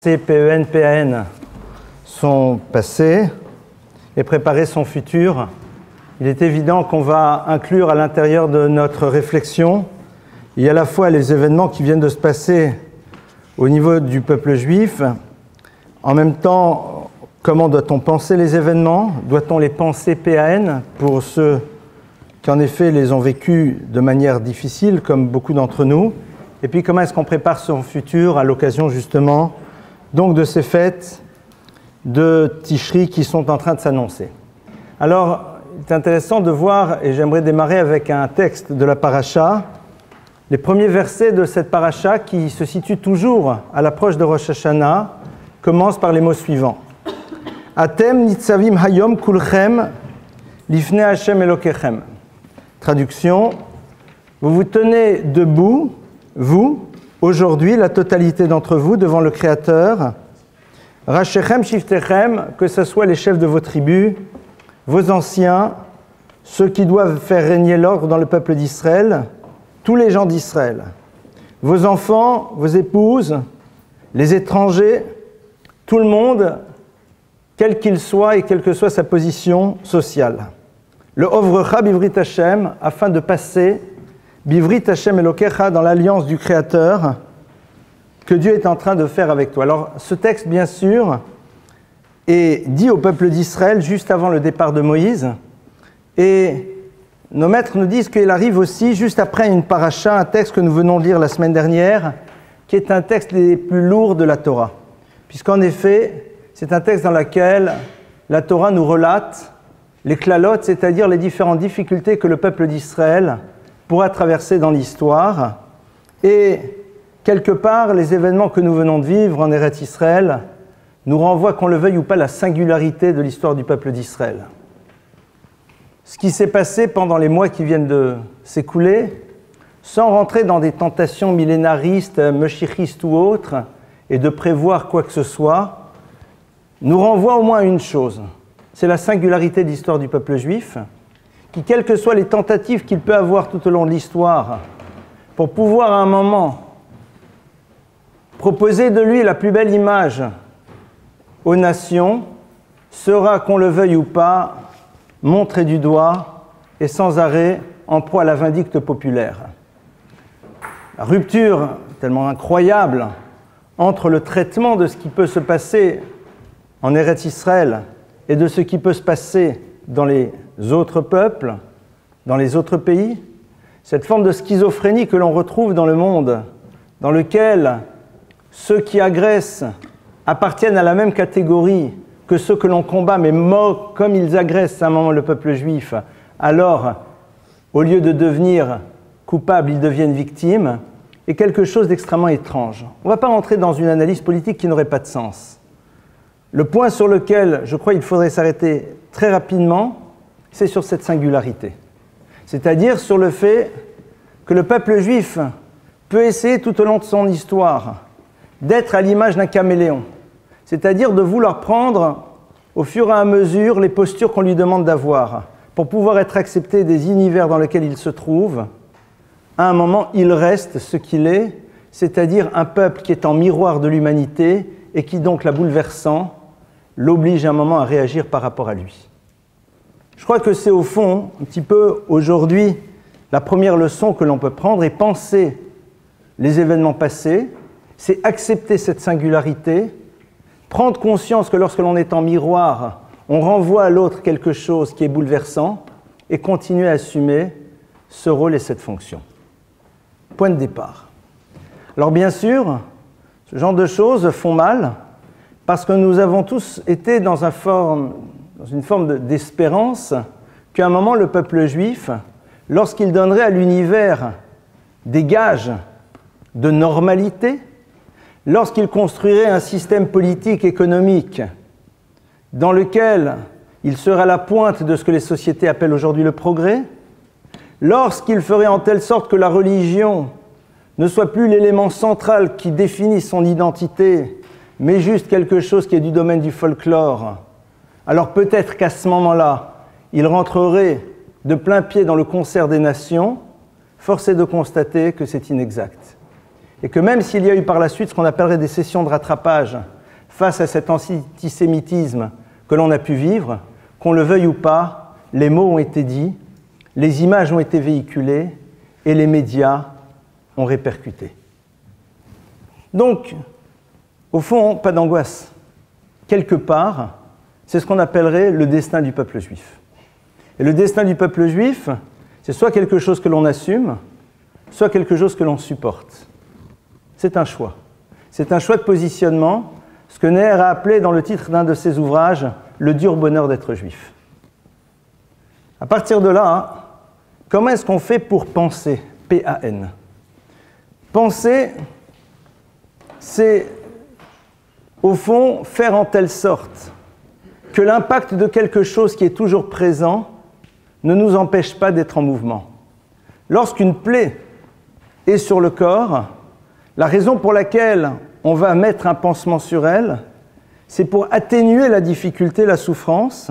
PEN, PAN sont passés et préparer son futur, il est évident qu'on va inclure à l'intérieur de notre réflexion, il y a à la fois les événements qui viennent de se passer au niveau du peuple juif, en même temps, comment doit-on penser les événements? Doit-on les penser PAN pour ceux qui en effet les ont vécus de manière difficile, comme beaucoup d'entre nous? Et puis comment est-ce qu'on prépare son futur à l'occasion justement donc de ces fêtes de Tishri qui sont en train de s'annoncer? Alors, il est intéressant de voir, et j'aimerais démarrer avec un texte de la paracha, les premiers versets de cette paracha qui se situe toujours à l'approche de Rosh Hashanah, commencent par les mots suivants. Atem nitzavim hayom kulchem lifnei Hashem Elokechem. Traduction, vous vous tenez debout, vous, aujourd'hui, la totalité d'entre vous, devant le Créateur, Rashechem Shiftechem, que ce soit les chefs de vos tribus, vos anciens, ceux qui doivent faire régner l'ordre dans le peuple d'Israël, tous les gens d'Israël, vos enfants, vos épouses, les étrangers, tout le monde, quel qu'il soit et quelle que soit sa position sociale. Le Ovrecha Bivrit Hashem, afin de passer Bivrit Hashem Elokecha dans l'alliance du Créateur que Dieu est en train de faire avec toi. Alors, ce texte, bien sûr, est dit au peuple d'Israël juste avant le départ de Moïse, et nos maîtres nous disent qu'il arrive aussi juste après une paracha, un texte que nous venons de lire la semaine dernière, qui est un texte des plus lourds de la Torah. Puisqu'en effet, c'est un texte dans lequel la Torah nous relate les klalotes, c'est-à-dire les différentes difficultés que le peuple d'Israël pourra traverser dans l'histoire. Et quelque part, les événements que nous venons de vivre en Eretz Israël nous renvoient, qu'on le veuille ou pas, la singularité de l'histoire du peuple d'Israël. Ce qui s'est passé pendant les mois qui viennent de s'écouler, sans rentrer dans des tentations millénaristes, meshichistes ou autres, et de prévoir quoi que ce soit, nous renvoie au moins à une chose. C'est la singularité de l'histoire du peuple juif, qui, quelles que soient les tentatives qu'il peut avoir tout au long de l'histoire, pour pouvoir à un moment proposer de lui la plus belle image aux nations, sera, qu'on le veuille ou pas, montré du doigt et sans arrêt en proie à la vindicte populaire. La rupture tellement incroyable entre le traitement de ce qui peut se passer en Eretz Israël et de ce qui peut se passer dans les autres peuples, dans les autres pays, cette forme de schizophrénie que l'on retrouve dans le monde, dans lequel ceux qui agressent appartiennent à la même catégorie que ceux que l'on combat, mais moquent comme ils agressent à un moment le peuple juif, alors, au lieu de devenir coupables, ils deviennent victimes, est quelque chose d'extrêmement étrange. On ne va pas rentrer dans une analyse politique qui n'aurait pas de sens. Le point sur lequel, je crois, il faudrait s'arrêter très rapidement, c'est sur cette singularité. C'est-à-dire sur le fait que le peuple juif peut essayer tout au long de son histoire d'être à l'image d'un caméléon, c'est-à-dire de vouloir prendre au fur et à mesure les postures qu'on lui demande d'avoir pour pouvoir être accepté des univers dans lesquels il se trouve. À un moment, il reste ce qu'il est, c'est-à-dire un peuple qui est en miroir de l'humanité et qui, donc, la bouleversant, l'oblige à un moment à réagir par rapport à lui. Je crois que c'est au fond, un petit peu aujourd'hui, la première leçon que l'on peut prendre et penser les événements passés, c'est accepter cette singularité, prendre conscience que lorsque l'on est en miroir, on renvoie à l'autre quelque chose qui est bouleversant et continuer à assumer ce rôle et cette fonction. Point de départ. Alors bien sûr, ce genre de choses font mal parce que nous avons tous été dans une forme d'espérance qu'à un moment le peuple juif, lorsqu'il donnerait à l'univers des gages de normalité, lorsqu'il construirait un système politique, économique, dans lequel il serait à la pointe de ce que les sociétés appellent aujourd'hui le progrès, lorsqu'il ferait en telle sorte que la religion ne soit plus l'élément central qui définit son identité, mais juste quelque chose qui est du domaine du folklore, alors peut-être qu'à ce moment-là, il rentrerait de plein pied dans le concert des nations, force est de constater que c'est inexact. Et que même s'il y a eu par la suite ce qu'on appellerait des sessions de rattrapage face à cet antisémitisme que l'on a pu vivre, qu'on le veuille ou pas, les mots ont été dits, les images ont été véhiculées et les médias ont répercuté. Donc, au fond, pas d'angoisse. Quelque part, c'est ce qu'on appellerait le destin du peuple juif. Et le destin du peuple juif, c'est soit quelque chose que l'on assume, soit quelque chose que l'on supporte. C'est un choix. C'est un choix de positionnement, ce que Neher a appelé dans le titre d'un de ses ouvrages « Le dur bonheur d'être juif ». À partir de là, comment est-ce qu'on fait pour penser? P-A-N. Penser, c'est au fond faire en telle sorte que l'impact de quelque chose qui est toujours présent ne nous empêche pas d'être en mouvement. Lorsqu'une plaie est sur le corps, la raison pour laquelle on va mettre un pansement sur elle, c'est pour atténuer la difficulté, la souffrance,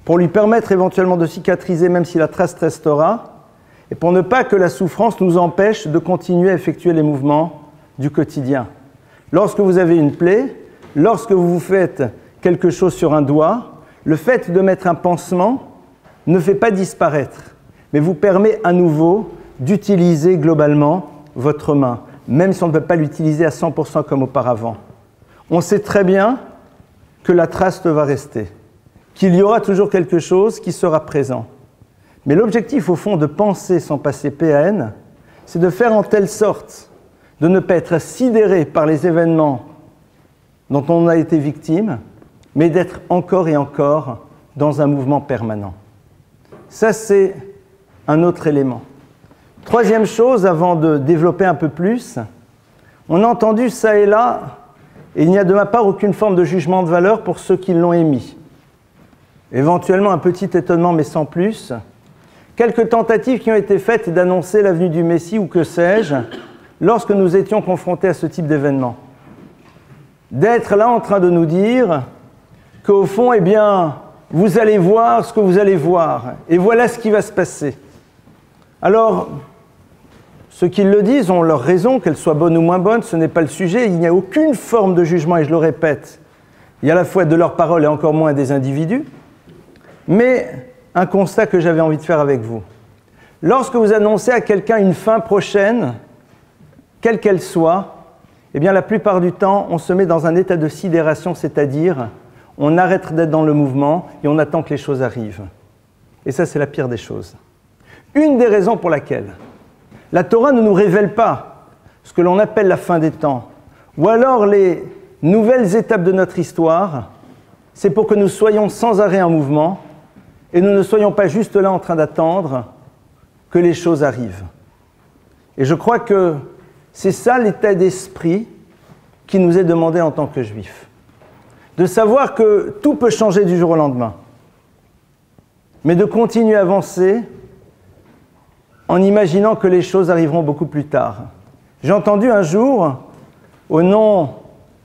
pour lui permettre éventuellement de cicatriser même si la trace restera, et pour ne pas que la souffrance nous empêche de continuer à effectuer les mouvements du quotidien. Lorsque vous avez une plaie, lorsque vous faites quelque chose sur un doigt, le fait de mettre un pansement ne fait pas disparaître, mais vous permet à nouveau d'utiliser globalement votre main, même si on ne peut pas l'utiliser à 100% comme auparavant. On sait très bien que la trace va rester, qu'il y aura toujours quelque chose qui sera présent. Mais l'objectif, au fond, de penser sans passer PAN, c'est de faire en telle sorte de ne pas être sidéré par les événements dont on a été victime, mais d'être encore et encore dans un mouvement permanent. Ça, c'est un autre élément. Troisième chose, avant de développer un peu plus, on a entendu ça et là, et il n'y a de ma part aucune forme de jugement de valeur pour ceux qui l'ont émis. Éventuellement un petit étonnement, mais sans plus. Quelques tentatives qui ont été faites d'annoncer la venue du Messie, ou que sais-je, lorsque nous étions confrontés à ce type d'événement. D'être là en train de nous dire qu'au fond, eh bien, vous allez voir ce que vous allez voir, et voilà ce qui va se passer. Alors, ceux qui le disent ont leur raison, qu'elle soit bonne ou moins bonne, ce n'est pas le sujet, il n'y a aucune forme de jugement, et je le répète, il y a à la fois de leurs paroles et encore moins des individus, mais un constat que j'avais envie de faire avec vous. Lorsque vous annoncez à quelqu'un une fin prochaine, quelle qu'elle soit, eh bien la plupart du temps, on se met dans un état de sidération, c'est-à-dire on arrête d'être dans le mouvement et on attend que les choses arrivent. Et ça, c'est la pire des choses. Une des raisons pour laquelle la Torah ne nous révèle pas ce que l'on appelle la fin des temps, ou alors les nouvelles étapes de notre histoire, c'est pour que nous soyons sans arrêt en mouvement et nous ne soyons pas juste là en train d'attendre que les choses arrivent. Et je crois que c'est ça l'état d'esprit qui nous est demandé en tant que juifs. De savoir que tout peut changer du jour au lendemain, mais de continuer à avancer en imaginant que les choses arriveront beaucoup plus tard. J'ai entendu un jour, au nom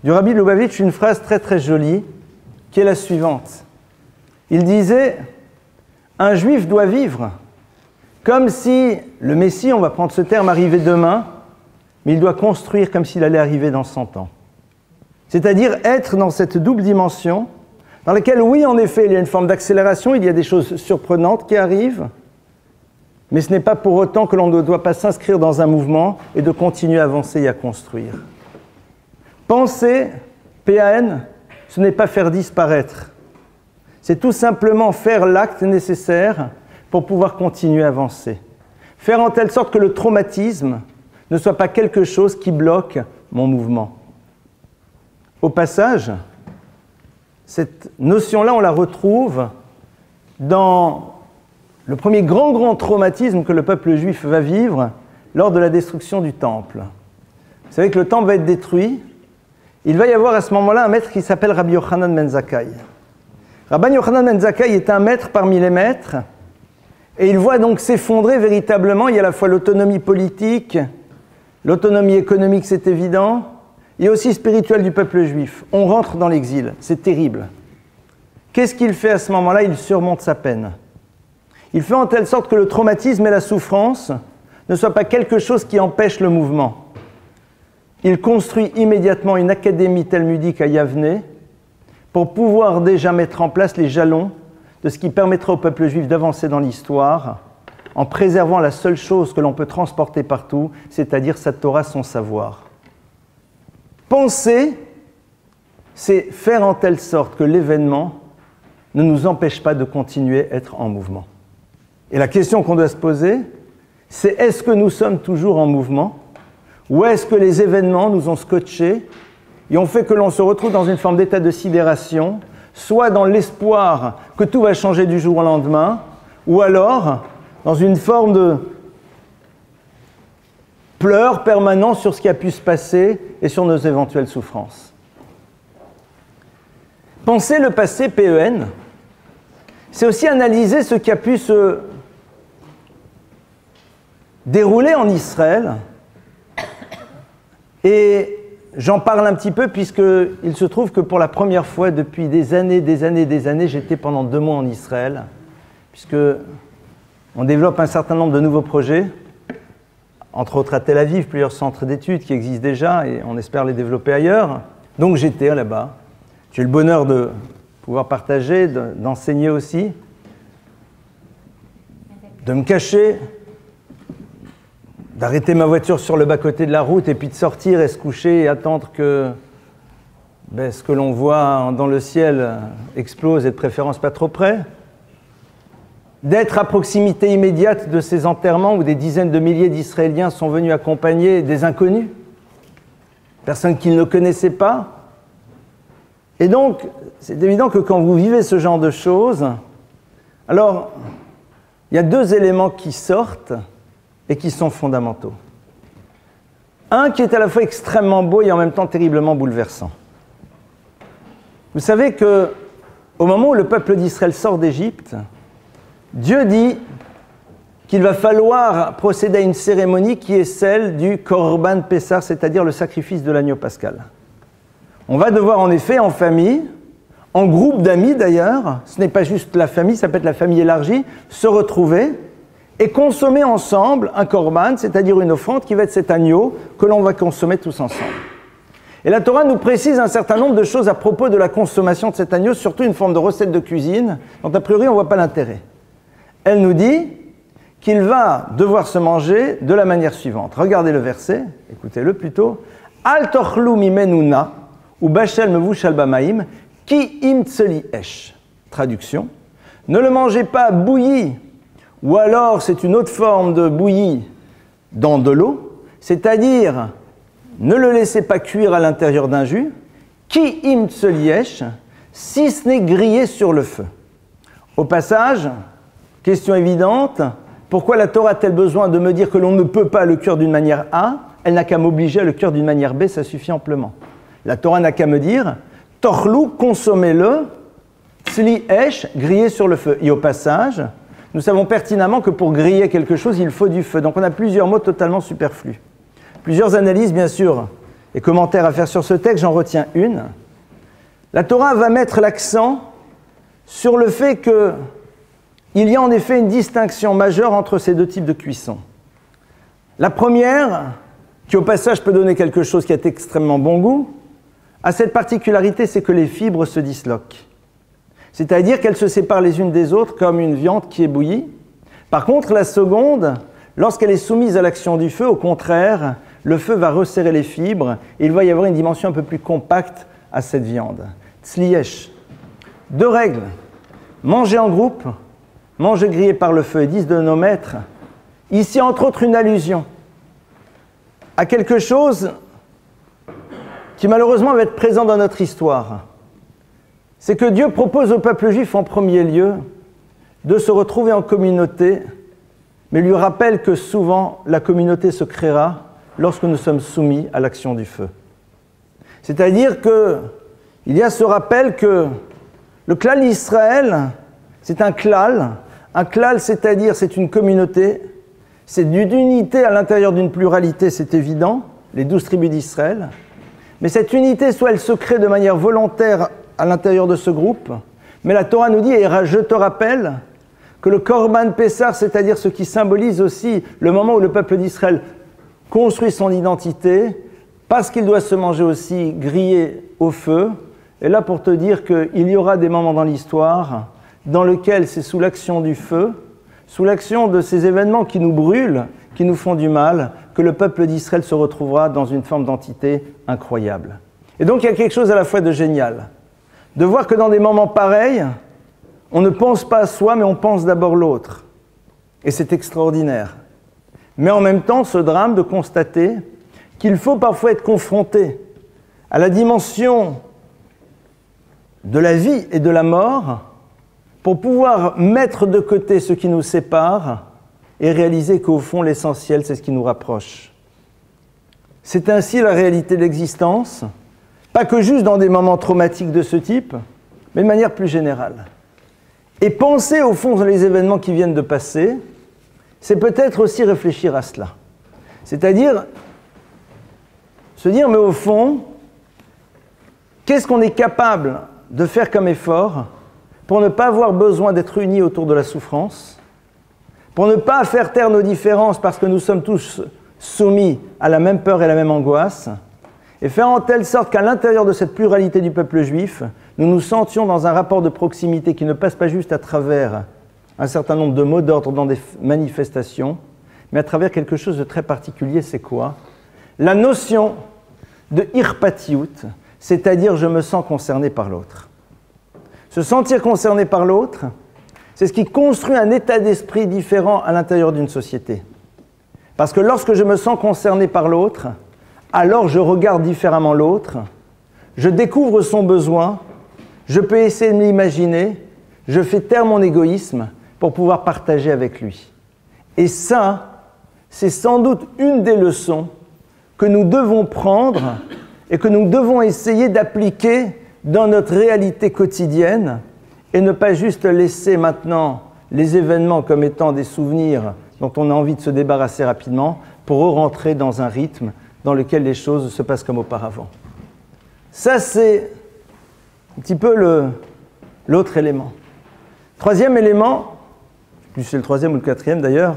du Rabbi Lubavitch, une phrase très très jolie, qui est la suivante. Il disait « Un juif doit vivre comme si le Messie, on va prendre ce terme, arrivait demain, mais il doit construire comme s'il allait arriver dans 100 ans. » C'est-à-dire être dans cette double dimension, dans laquelle, oui, en effet, il y a une forme d'accélération, il y a des choses surprenantes qui arrivent, mais ce n'est pas pour autant que l'on ne doit pas s'inscrire dans un mouvement et de continuer à avancer et à construire. Penser, PAN, ce n'est pas faire disparaître. C'est tout simplement faire l'acte nécessaire pour pouvoir continuer à avancer. Faire en telle sorte que le traumatisme ne soit pas quelque chose qui bloque mon mouvement. Au passage, cette notion-là, on la retrouve dans le premier grand traumatisme que le peuple juif va vivre lors de la destruction du temple. Vous savez que le temple va être détruit. Il va y avoir à ce moment-là un maître qui s'appelle Rabbi Yochanan ben Zakkai. Rabbi Yochanan ben Zakkai est un maître parmi les maîtres, et il voit donc s'effondrer véritablement, il y a à la fois l'autonomie politique, l'autonomie économique, c'est évident, et aussi spirituelle du peuple juif. On rentre dans l'exil, c'est terrible. Qu'est-ce qu'il fait à ce moment-là? Il surmonte sa peine. Il fait en telle sorte que le traumatisme et la souffrance ne soient pas quelque chose qui empêche le mouvement. il construit immédiatement une académie talmudique à Yavne pour pouvoir déjà mettre en place les jalons de ce qui permettra au peuple juif d'avancer dans l'histoire en préservant la seule chose que l'on peut transporter partout, c'est-à-dire sa Torah, son savoir. Penser, c'est faire en telle sorte que l'événement ne nous empêche pas de continuer à être en mouvement. Et la question qu'on doit se poser, c'est est-ce que nous sommes toujours en mouvement ou est-ce que les événements nous ont scotchés et ont fait que l'on se retrouve dans une forme d'état de sidération, soit dans l'espoir que tout va changer du jour au lendemain, ou alors dans une forme de pleurs permanent sur ce qui a pu se passer et sur nos éventuelles souffrances. Penser le passé, PEN, c'est aussi analyser ce qui a pu se dérouler en Israël. Et j'en parle un petit peu puisqu'il se trouve que pour la première fois depuis des années, j'étais pendant 2 mois en Israël, puisque on développe un certain nombre de nouveaux projets, entre autres à Tel Aviv, plusieurs centres d'études qui existent déjà et on espère les développer ailleurs. Donc j'étais là-bas. J'ai eu le bonheur de pouvoir partager, d'enseigner aussi, de me cacher, d'arrêter ma voiture sur le bas-côté de la route et puis de sortir et se coucher et attendre que ce que l'on voit dans le ciel explose et de préférence pas trop près. D'être à proximité immédiate de ces enterrements où des dizaines de milliers d'Israéliens sont venus accompagner des inconnus, personnes qu'ils ne connaissaient pas. Et donc, c'est évident que quand vous vivez ce genre de choses, alors, il y a 2 éléments qui sortent et qui sont fondamentaux. Un qui est à la fois extrêmement beau et en même temps terriblement bouleversant. Vous savez que, au moment où le peuple d'Israël sort d'Égypte, Dieu dit qu'il va falloir procéder à une cérémonie qui est celle du Korban Pessah, c'est-à-dire le sacrifice de l'agneau pascal. On va devoir en effet, en famille, en groupe d'amis d'ailleurs, ce n'est pas juste la famille, ça peut être la famille élargie, se retrouver et consommer ensemble un korban, c'est-à-dire une offrande qui va être cet agneau que l'on va consommer tous ensemble. Et la Torah nous précise un certain nombre de choses à propos de la consommation de cet agneau, surtout une forme de recette de cuisine, dont a priori on ne voit pas l'intérêt. Elle nous dit qu'il va devoir se manger de la manière suivante. Regardez le verset, écoutez-le plutôt. Al tochlu mimenuna ou bachel mevushal bamaim ki im tseli esh. Traduction. Ne le mangez pas bouilli, ou alors c'est une autre forme de bouilli dans de l'eau, c'est-à-dire ne le laissez pas cuire à l'intérieur d'un jus, ki im tseli esh, si ce n'est grillé sur le feu. Au passage, question évidente, pourquoi la Torah a-t-elle besoin de me dire que l'on ne peut pas le cuire d'une manière A? Elle n'a qu'à m'obliger à le cuire d'une manière B, ça suffit amplement. La Torah n'a qu'à me dire, torlou, consommez-le, tsli esh, grillé sur le feu. Et au passage, nous savons pertinemment que pour griller quelque chose, il faut du feu. Donc on a plusieurs mots totalement superflus. Plusieurs analyses, bien sûr, et commentaires à faire sur ce texte, j'en retiens une. La Torah va mettre l'accent sur le fait que il y a en effet une distinction majeure entre ces 2 types de cuisson. La première, qui au passage peut donner quelque chose qui a extrêmement bon goût, a cette particularité, c'est que les fibres se disloquent. C'est-à-dire qu'elles se séparent les unes des autres comme une viande qui est bouillie. Par contre, la seconde, lorsqu'elle est soumise à l'action du feu, au contraire, le feu va resserrer les fibres et il va y avoir une dimension un peu plus compacte à cette viande. Tzliesh. 2 règles. Manger en groupe, manger grillé par le feu, et disent de nos maîtres. Ici, entre autres, une allusion à quelque chose qui malheureusement va être présent dans notre histoire. C'est que Dieu propose au peuple juif en premier lieu de se retrouver en communauté, mais lui rappelle que souvent la communauté se créera lorsque nous sommes soumis à l'action du feu. C'est-à-dire qu'il y a ce rappel que le klal Israël, c'est un klal, c'est-à-dire c'est une communauté, c'est d'une unité à l'intérieur d'une pluralité, c'est évident, les 12 tribus d'Israël, mais cette unité, soit elle se crée de manière volontaire à l'intérieur de ce groupe, mais la Torah nous dit, et je te rappelle, que le Korban Pessah, c'est-à-dire ce qui symbolise aussi le moment où le peuple d'Israël construit son identité, parce qu'il doit se manger aussi grillé au feu, et là pour te dire qu'il y aura des moments dans l'histoire dans lesquels c'est sous l'action du feu, sous l'action de ces événements qui nous brûlent, qui nous font du mal, que le peuple d'Israël se retrouvera dans une forme d'entité incroyable. Et donc il y a quelque chose à la fois de génial, de voir que dans des moments pareils, on ne pense pas à soi, mais on pense d'abord l'autre. Et c'est extraordinaire. Mais en même temps, ce drame de constater qu'il faut parfois être confronté à la dimension de la vie et de la mort pour pouvoir mettre de côté ce qui nous sépare et réaliser qu'au fond, l'essentiel, c'est ce qui nous rapproche. C'est ainsi la réalité de l'existence, pas que juste dans des moments traumatiques de ce type, mais de manière plus générale. Et penser au fond les événements qui viennent de passer, c'est peut-être aussi réfléchir à cela. C'est-à-dire se dire, mais au fond, qu'est-ce qu'on est capable de faire comme effort pour ne pas avoir besoin d'être unis autour de la souffrance, pour ne pas faire taire nos différences parce que nous sommes tous soumis à la même peur et la même angoisse, et faire en telle sorte qu'à l'intérieur de cette pluralité du peuple juif, nous nous sentions dans un rapport de proximité qui ne passe pas juste à travers un certain nombre de mots d'ordre dans des manifestations, mais à travers quelque chose de très particulier, c'est quoi? La notion de irpatiout, c'est-à-dire je me sens concerné par l'autre. Se sentir concerné par l'autre, c'est ce qui construit un état d'esprit différent à l'intérieur d'une société. Parce que lorsque je me sens concerné par l'autre, alors je regarde différemment l'autre, je découvre son besoin, je peux essayer de m'imaginer, je fais taire mon égoïsme pour pouvoir partager avec lui. Et ça, c'est sans doute une des leçons que nous devons prendre et que nous devons essayer d'appliquer dans notre réalité quotidienne et ne pas juste laisser maintenant les événements comme étant des souvenirs dont on a envie de se débarrasser rapidement pour rentrer dans un rythme dans lequel les choses se passent comme auparavant. Ça, c'est un petit peu l'autre élément. Troisième élément, je ne sais plus si c'est le troisième ou le quatrième d'ailleurs,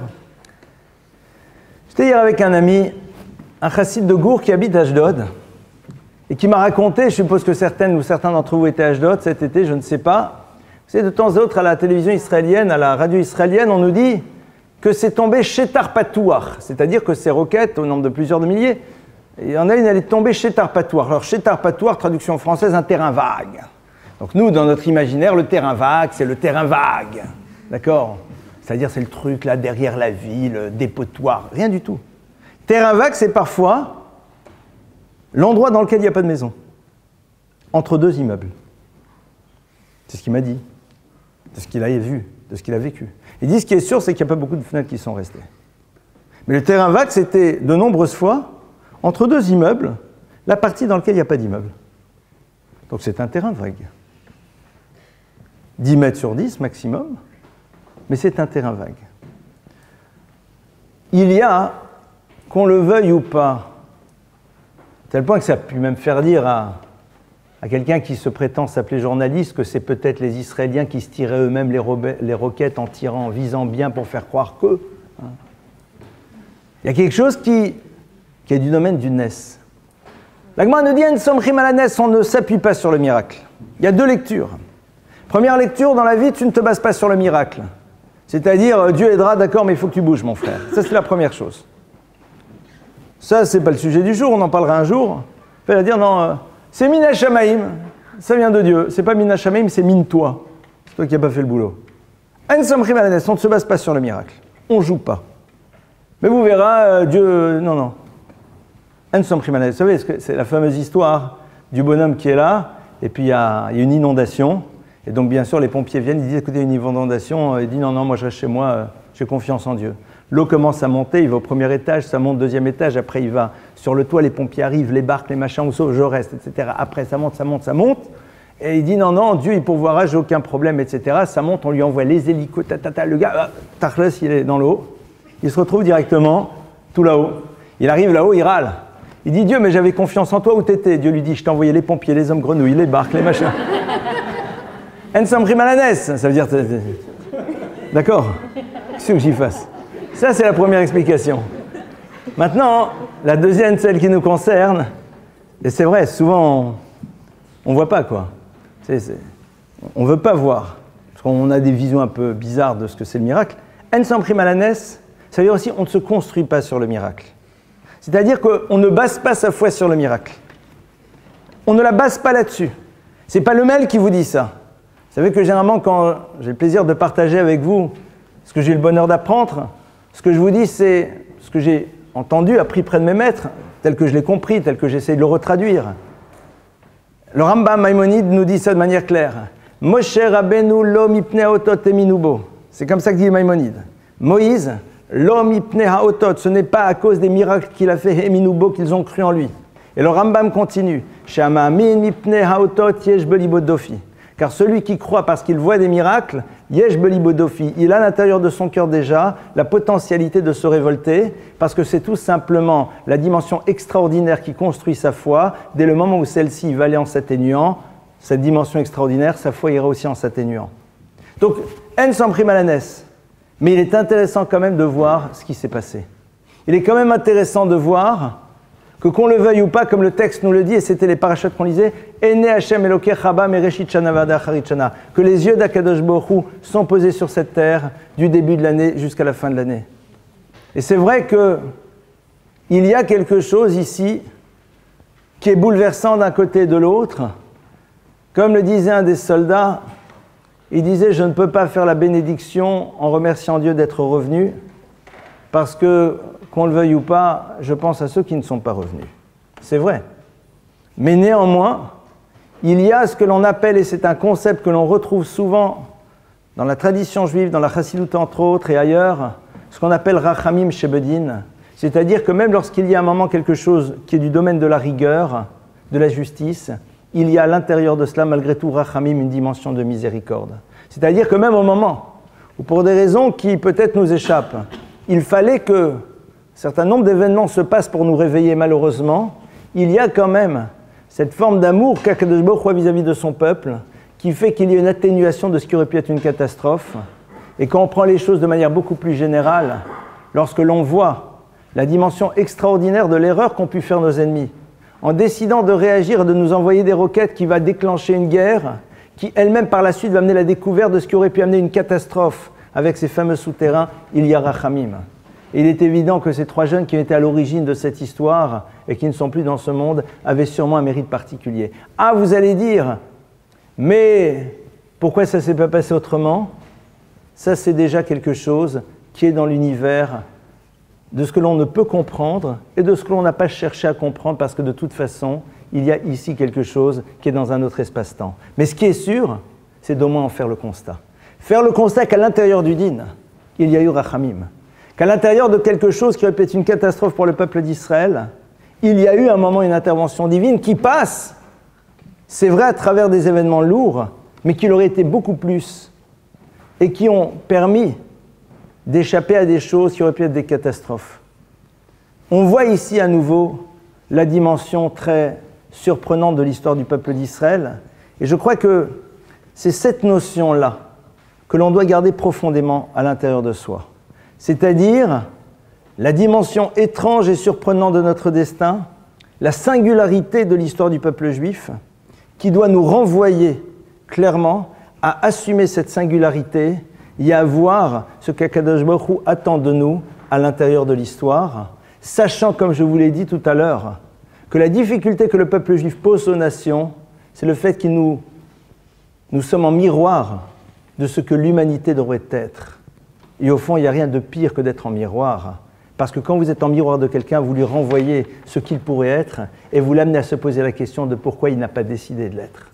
j'étais hier avec un ami, un chassid de Gour qui habite à Ashdod, et qui m'a raconté, je suppose que certaines ou certains d'entre vous étaient à Ashdod cet été, je ne sais pas, vous savez, de temps à autre à la télévision israélienne, à la radio israélienne, on nous dit que c'est tombé Shetar Patouar, c'est-à-dire que ces roquettes, au nombre de plusieurs de milliers, il y en a une, elle est tombée Shetar Patouar. Alors Shetar Patouar, traduction française, un terrain vague. Donc nous, dans notre imaginaire, le terrain vague, c'est le terrain vague, d'accord? C'est-à-dire c'est le truc là derrière la ville, dépotoir, rien du tout. Terrain vague, c'est parfois l'endroit dans lequel il n'y a pas de maison, entre deux immeubles. C'est ce qu'il m'a dit, de ce qu'il a vu, de ce qu'il a vécu. Il dit ce qui est sûr, c'est qu'il n'y a pas beaucoup de fenêtres qui sont restées. Mais le terrain vague, c'était de nombreuses fois entre deux immeubles, la partie dans laquelle il n'y a pas d'immeuble. Donc c'est un terrain vague. 10 mètres sur 10 maximum, mais c'est un terrain vague. Il y a, qu'on le veuille ou pas, à tel point que ça a pu même faire dire à quelqu'un qui se prétend s'appeler journaliste que c'est peut-être les Israéliens qui se tiraient eux-mêmes les roquettes en tirant, en visant bien pour faire croire qu'eux. Hein. Il y a quelque chose qui est du domaine du Nes. La Gemara nous dit on ne s'appuie pas sur le miracle. Il y a deux lectures. Première lecture, dans la vie, tu ne te bases pas sur le miracle. C'est-à-dire, Dieu aidera, d'accord, mais il faut que tu bouges, mon frère. Ça, c'est la première chose. Ça, c'est pas le sujet du jour, on en parlera un jour. Il fallait dire, non, c'est Mina Shamaim, ça vient de Dieu. C'est pas Mina Shamaim, c'est Mine-toi. C'est toi qui n'as pas fait le boulot. On ne se base pas sur le miracle. On ne joue pas. Mais vous verrez, Dieu, non. Vous savez, c'est la fameuse histoire du bonhomme qui est là, et puis il y a une inondation, et donc bien sûr les pompiers viennent, ils disent écoutez, une inondation, il dit non, moi je reste chez moi, j'ai confiance en Dieu. L'eau commence à monter, il va au premier étage, ça monte deuxième étage, après il va sur le toit, les pompiers arrivent, les barques, les machins, où je reste, etc. Après ça monte, et il dit non, Dieu il pourvoira, j'ai aucun problème, etc. Ça monte, on lui envoie les hélicos, le gars, Tachles, il est dans l'eau, il se retrouve directement tout là-haut. Il arrive là-haut, il râle. Il dit Dieu, mais j'avais confiance en toi, où t'étais? Dieu lui dit, je t'ai envoyé les pompiers, les hommes grenouilles, les barques, les machins. Ensam Malanes, ça veut dire. D'accord? Qu'est-ce que j'y fasse? Ça, c'est la première explication. Maintenant, la deuxième, celle qui nous concerne, Et c'est vrai, souvent, on ne voit pas, quoi. On ne veut pas voir. Parce qu'on a des visions un peu bizarres de ce que c'est le miracle. En s'imprime à la naisse, ça veut dire aussi on ne se construit pas sur le miracle. C'est-à-dire qu'on ne base pas sa foi sur le miracle. On ne la base pas là-dessus. Ce n'est pas le mail qui vous dit ça. Vous savez que généralement, quand j'ai le plaisir de partager avec vous ce que j'ai le bonheur d'apprendre, ce que je vous dis, c'est ce que j'ai entendu, appris près de mes maîtres, tel que je l'ai compris, tel que j'essaie de le retraduire. Le Rambam Maïmonide nous dit ça de manière claire. Moshe Rabbeinu lo mipnei haotot eminubo. C'est comme ça que dit Maïmonide. Moïse, lo mipnei haotot, ce n'est pas à cause des miracles qu'il a fait eminubo qu'ils ont cru en lui. Et le Rambam continue. Shama min mipnei haotot yesh belibo dofi. Car celui qui croit parce qu'il voit des miracles, yesh belibo dofi, il a à l'intérieur de son cœur déjà la potentialité de se révolter, parce que c'est tout simplement la dimension extraordinaire qui construit sa foi. Dès le moment où celle-ci va aller en s'atténuant, cette dimension extraordinaire, sa foi ira aussi en s'atténuant. Donc, en s'imprime à la naisse. Mais il est intéressant quand même de voir ce qui s'est passé. Il est quand même intéressant de voir que qu'on le veuille ou pas, comme le texte nous le dit, et c'était les parachutes qu'on lisait, Ene Hashem Elokei Chaba Mereshit Shana Vada Acharit Shana, que les yeux d'Akadosh Baruch Hu sont posés sur cette terre du début de l'année jusqu'à la fin de l'année. Et c'est vrai qu'il y a quelque chose ici qui est bouleversant d'un côté et de l'autre. Comme le disait un des soldats, il disait « Je ne peux pas faire la bénédiction en remerciant Dieu d'être revenu, parce que, qu'on le veuille ou pas, je pense à ceux qui ne sont pas revenus. » C'est vrai. Mais néanmoins, il y a ce que l'on appelle, et c'est un concept que l'on retrouve souvent dans la tradition juive, dans la chassidoute entre autres et ailleurs, ce qu'on appelle rachamim shebedin, c'est-à-dire que même lorsqu'il y a un moment quelque chose qui est du domaine de la rigueur, de la justice, il y a à l'intérieur de cela, malgré tout, rachamim, une dimension de miséricorde. C'est-à-dire que même au moment où, pour des raisons qui peut-être nous échappent, il fallait que un certain nombre d'événements se passent pour nous réveiller malheureusement, il y a quand même cette forme d'amour qu'Akadosh Baruch Hu vis-à-vis de son peuple, qui fait qu'il y a une atténuation de ce qui aurait pu être une catastrophe. Et quand on prend les choses de manière beaucoup plus générale, lorsque l'on voit la dimension extraordinaire de l'erreur qu'ont pu faire nos ennemis, en décidant de réagir et de nous envoyer des roquettes qui va déclencher une guerre, qui elle-même par la suite va amener la découverte de ce qui aurait pu amener une catastrophe avec ces fameux souterrains, il y a rachamim. Et il est évident que ces trois jeunes qui étaient à l'origine de cette histoire et qui ne sont plus dans ce monde avaient sûrement un mérite particulier. Ah, vous allez dire, mais pourquoi ça ne s'est pas passé autrement ? Ça, c'est déjà quelque chose qui est dans l'univers de ce que l'on ne peut comprendre et de ce que l'on n'a pas cherché à comprendre, parce que de toute façon, il y a ici quelque chose qui est dans un autre espace-temps. Mais ce qui est sûr, c'est d'au moins en faire le constat. Faire le constat qu'à l'intérieur du din, il y a eu rachamim. Qu'à l'intérieur de quelque chose qui aurait pu être une catastrophe pour le peuple d'Israël, il y a eu un moment une intervention divine qui passe, c'est vrai, à travers des événements lourds, mais qui l'auraient été beaucoup plus, et qui ont permis d'échapper à des choses qui auraient pu être des catastrophes. On voit ici à nouveau la dimension très surprenante de l'histoire du peuple d'Israël, et je crois que c'est cette notion-là que l'on doit garder profondément à l'intérieur de soi. C'est-à-dire la dimension étrange et surprenante de notre destin, la singularité de l'histoire du peuple juif, qui doit nous renvoyer clairement à assumer cette singularité et à voir ce qu'Akadosh Baruch Hu attend de nous à l'intérieur de l'histoire, sachant, comme je vous l'ai dit tout à l'heure, que la difficulté que le peuple juif pose aux nations, c'est le fait que nous sommes en miroir de ce que l'humanité devrait être. Et au fond, il n'y a rien de pire que d'être en miroir. Parce que quand vous êtes en miroir de quelqu'un, vous lui renvoyez ce qu'il pourrait être et vous l'amenez à se poser la question de pourquoi il n'a pas décidé de l'être.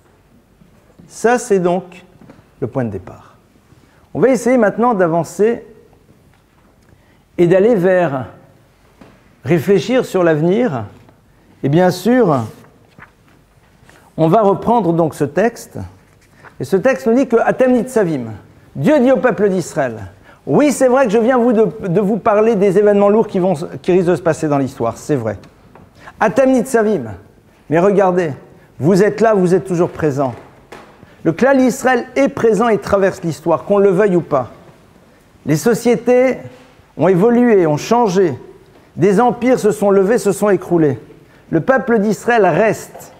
Ça, c'est donc le point de départ. On va essayer maintenant d'avancer et d'aller vers réfléchir sur l'avenir. Et bien sûr, on va reprendre donc ce texte. Et ce texte nous dit que Atem Nitzavim, Dieu dit au peuple d'Israël, oui, c'est vrai que je viens de vous parler des événements lourds qui risquent de se passer dans l'histoire, c'est vrai. Atem Nitzavim, mais regardez, vous êtes là, vous êtes toujours présents. Le Klal Israël est présent et traverse l'histoire, qu'on le veuille ou pas. Les sociétés ont évolué, ont changé. Des empires se sont levés, se sont écroulés. le peuple d'Israël reste.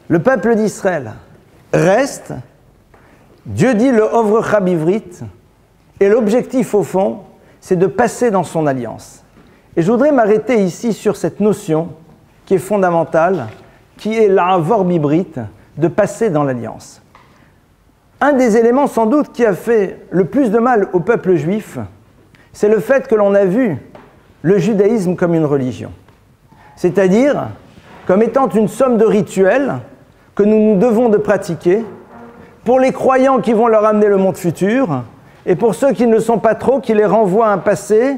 Le peuple d'Israël reste. Dieu dit le Ovrecha Bivrit, et l'objectif au fond, c'est de passer dans son alliance. Et je voudrais m'arrêter ici sur cette notion qui est fondamentale, qui est l'Avor Bibrit, de passer dans l'alliance. Un des éléments sans doute qui a fait le plus de mal au peuple juif, c'est le fait que l'on a vu le judaïsme comme une religion. C'est-à-dire comme étant une somme de rituels que nous devons de pratiquer pour les croyants qui vont leur amener le monde futur et pour ceux qui ne le sont pas trop, qui les renvoient à un passé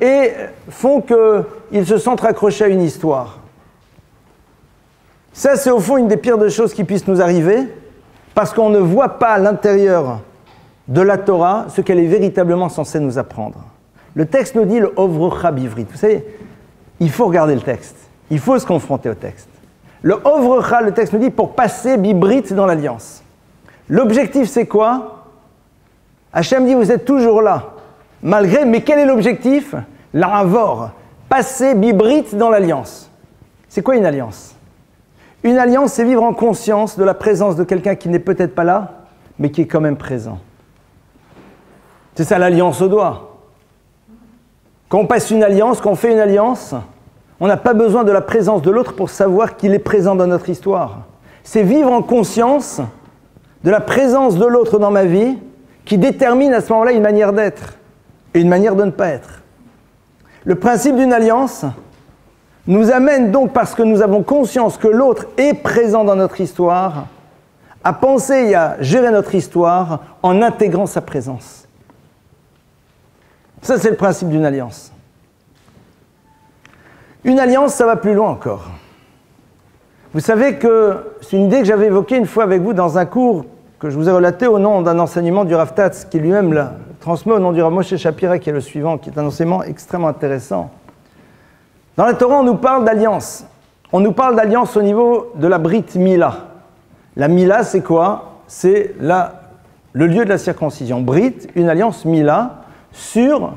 et font qu'ils se sentent raccrochés à une histoire. Ça, c'est au fond une des pires des choses qui puissent nous arriver parce qu'on ne voit pas à l'intérieur de la Torah ce qu'elle est véritablement censée nous apprendre. Le texte nous dit le Ovrecha Bivrit. Vous savez, il faut regarder le texte. Il faut se confronter au texte. Le Ovrecha, le texte nous dit pour passer Bibrit dans l'alliance. L'objectif, c'est quoi? Hachem dit, vous êtes toujours là. Malgré, mais quel est l'objectif? L'Avor. Passer Bibrit dans l'alliance. C'est quoi une alliance? Une alliance, c'est vivre en conscience de la présence de quelqu'un qui n'est peut-être pas là, mais qui est quand même présent. C'est ça l'alliance au doigt. Quand on passe une alliance, quand on fait une alliance, on n'a pas besoin de la présence de l'autre pour savoir qu'il est présent dans notre histoire. C'est vivre en conscience de la présence de l'autre dans ma vie qui détermine à ce moment-là une manière d'être et une manière de ne pas être. Le principe d'une alliance nous amène donc, parce que nous avons conscience que l'autre est présent dans notre histoire, à penser et à gérer notre histoire en intégrant sa présence. Ça, c'est le principe d'une alliance. Une alliance, ça va plus loin encore. Vous savez que c'est une idée que j'avais évoquée une fois avec vous dans un cours que je vous ai relaté au nom d'un enseignement du Rav Tatz, qui lui-même l'a transmis au nom du Rav Moshe Shapira, qui est le suivant, qui est un enseignement extrêmement intéressant. Dans la Torah, on nous parle d'alliance. On nous parle d'alliance au niveau de la Brit Mila. La Mila, c'est quoi? C'est le lieu de la circoncision. Brit, une alliance Mila, sur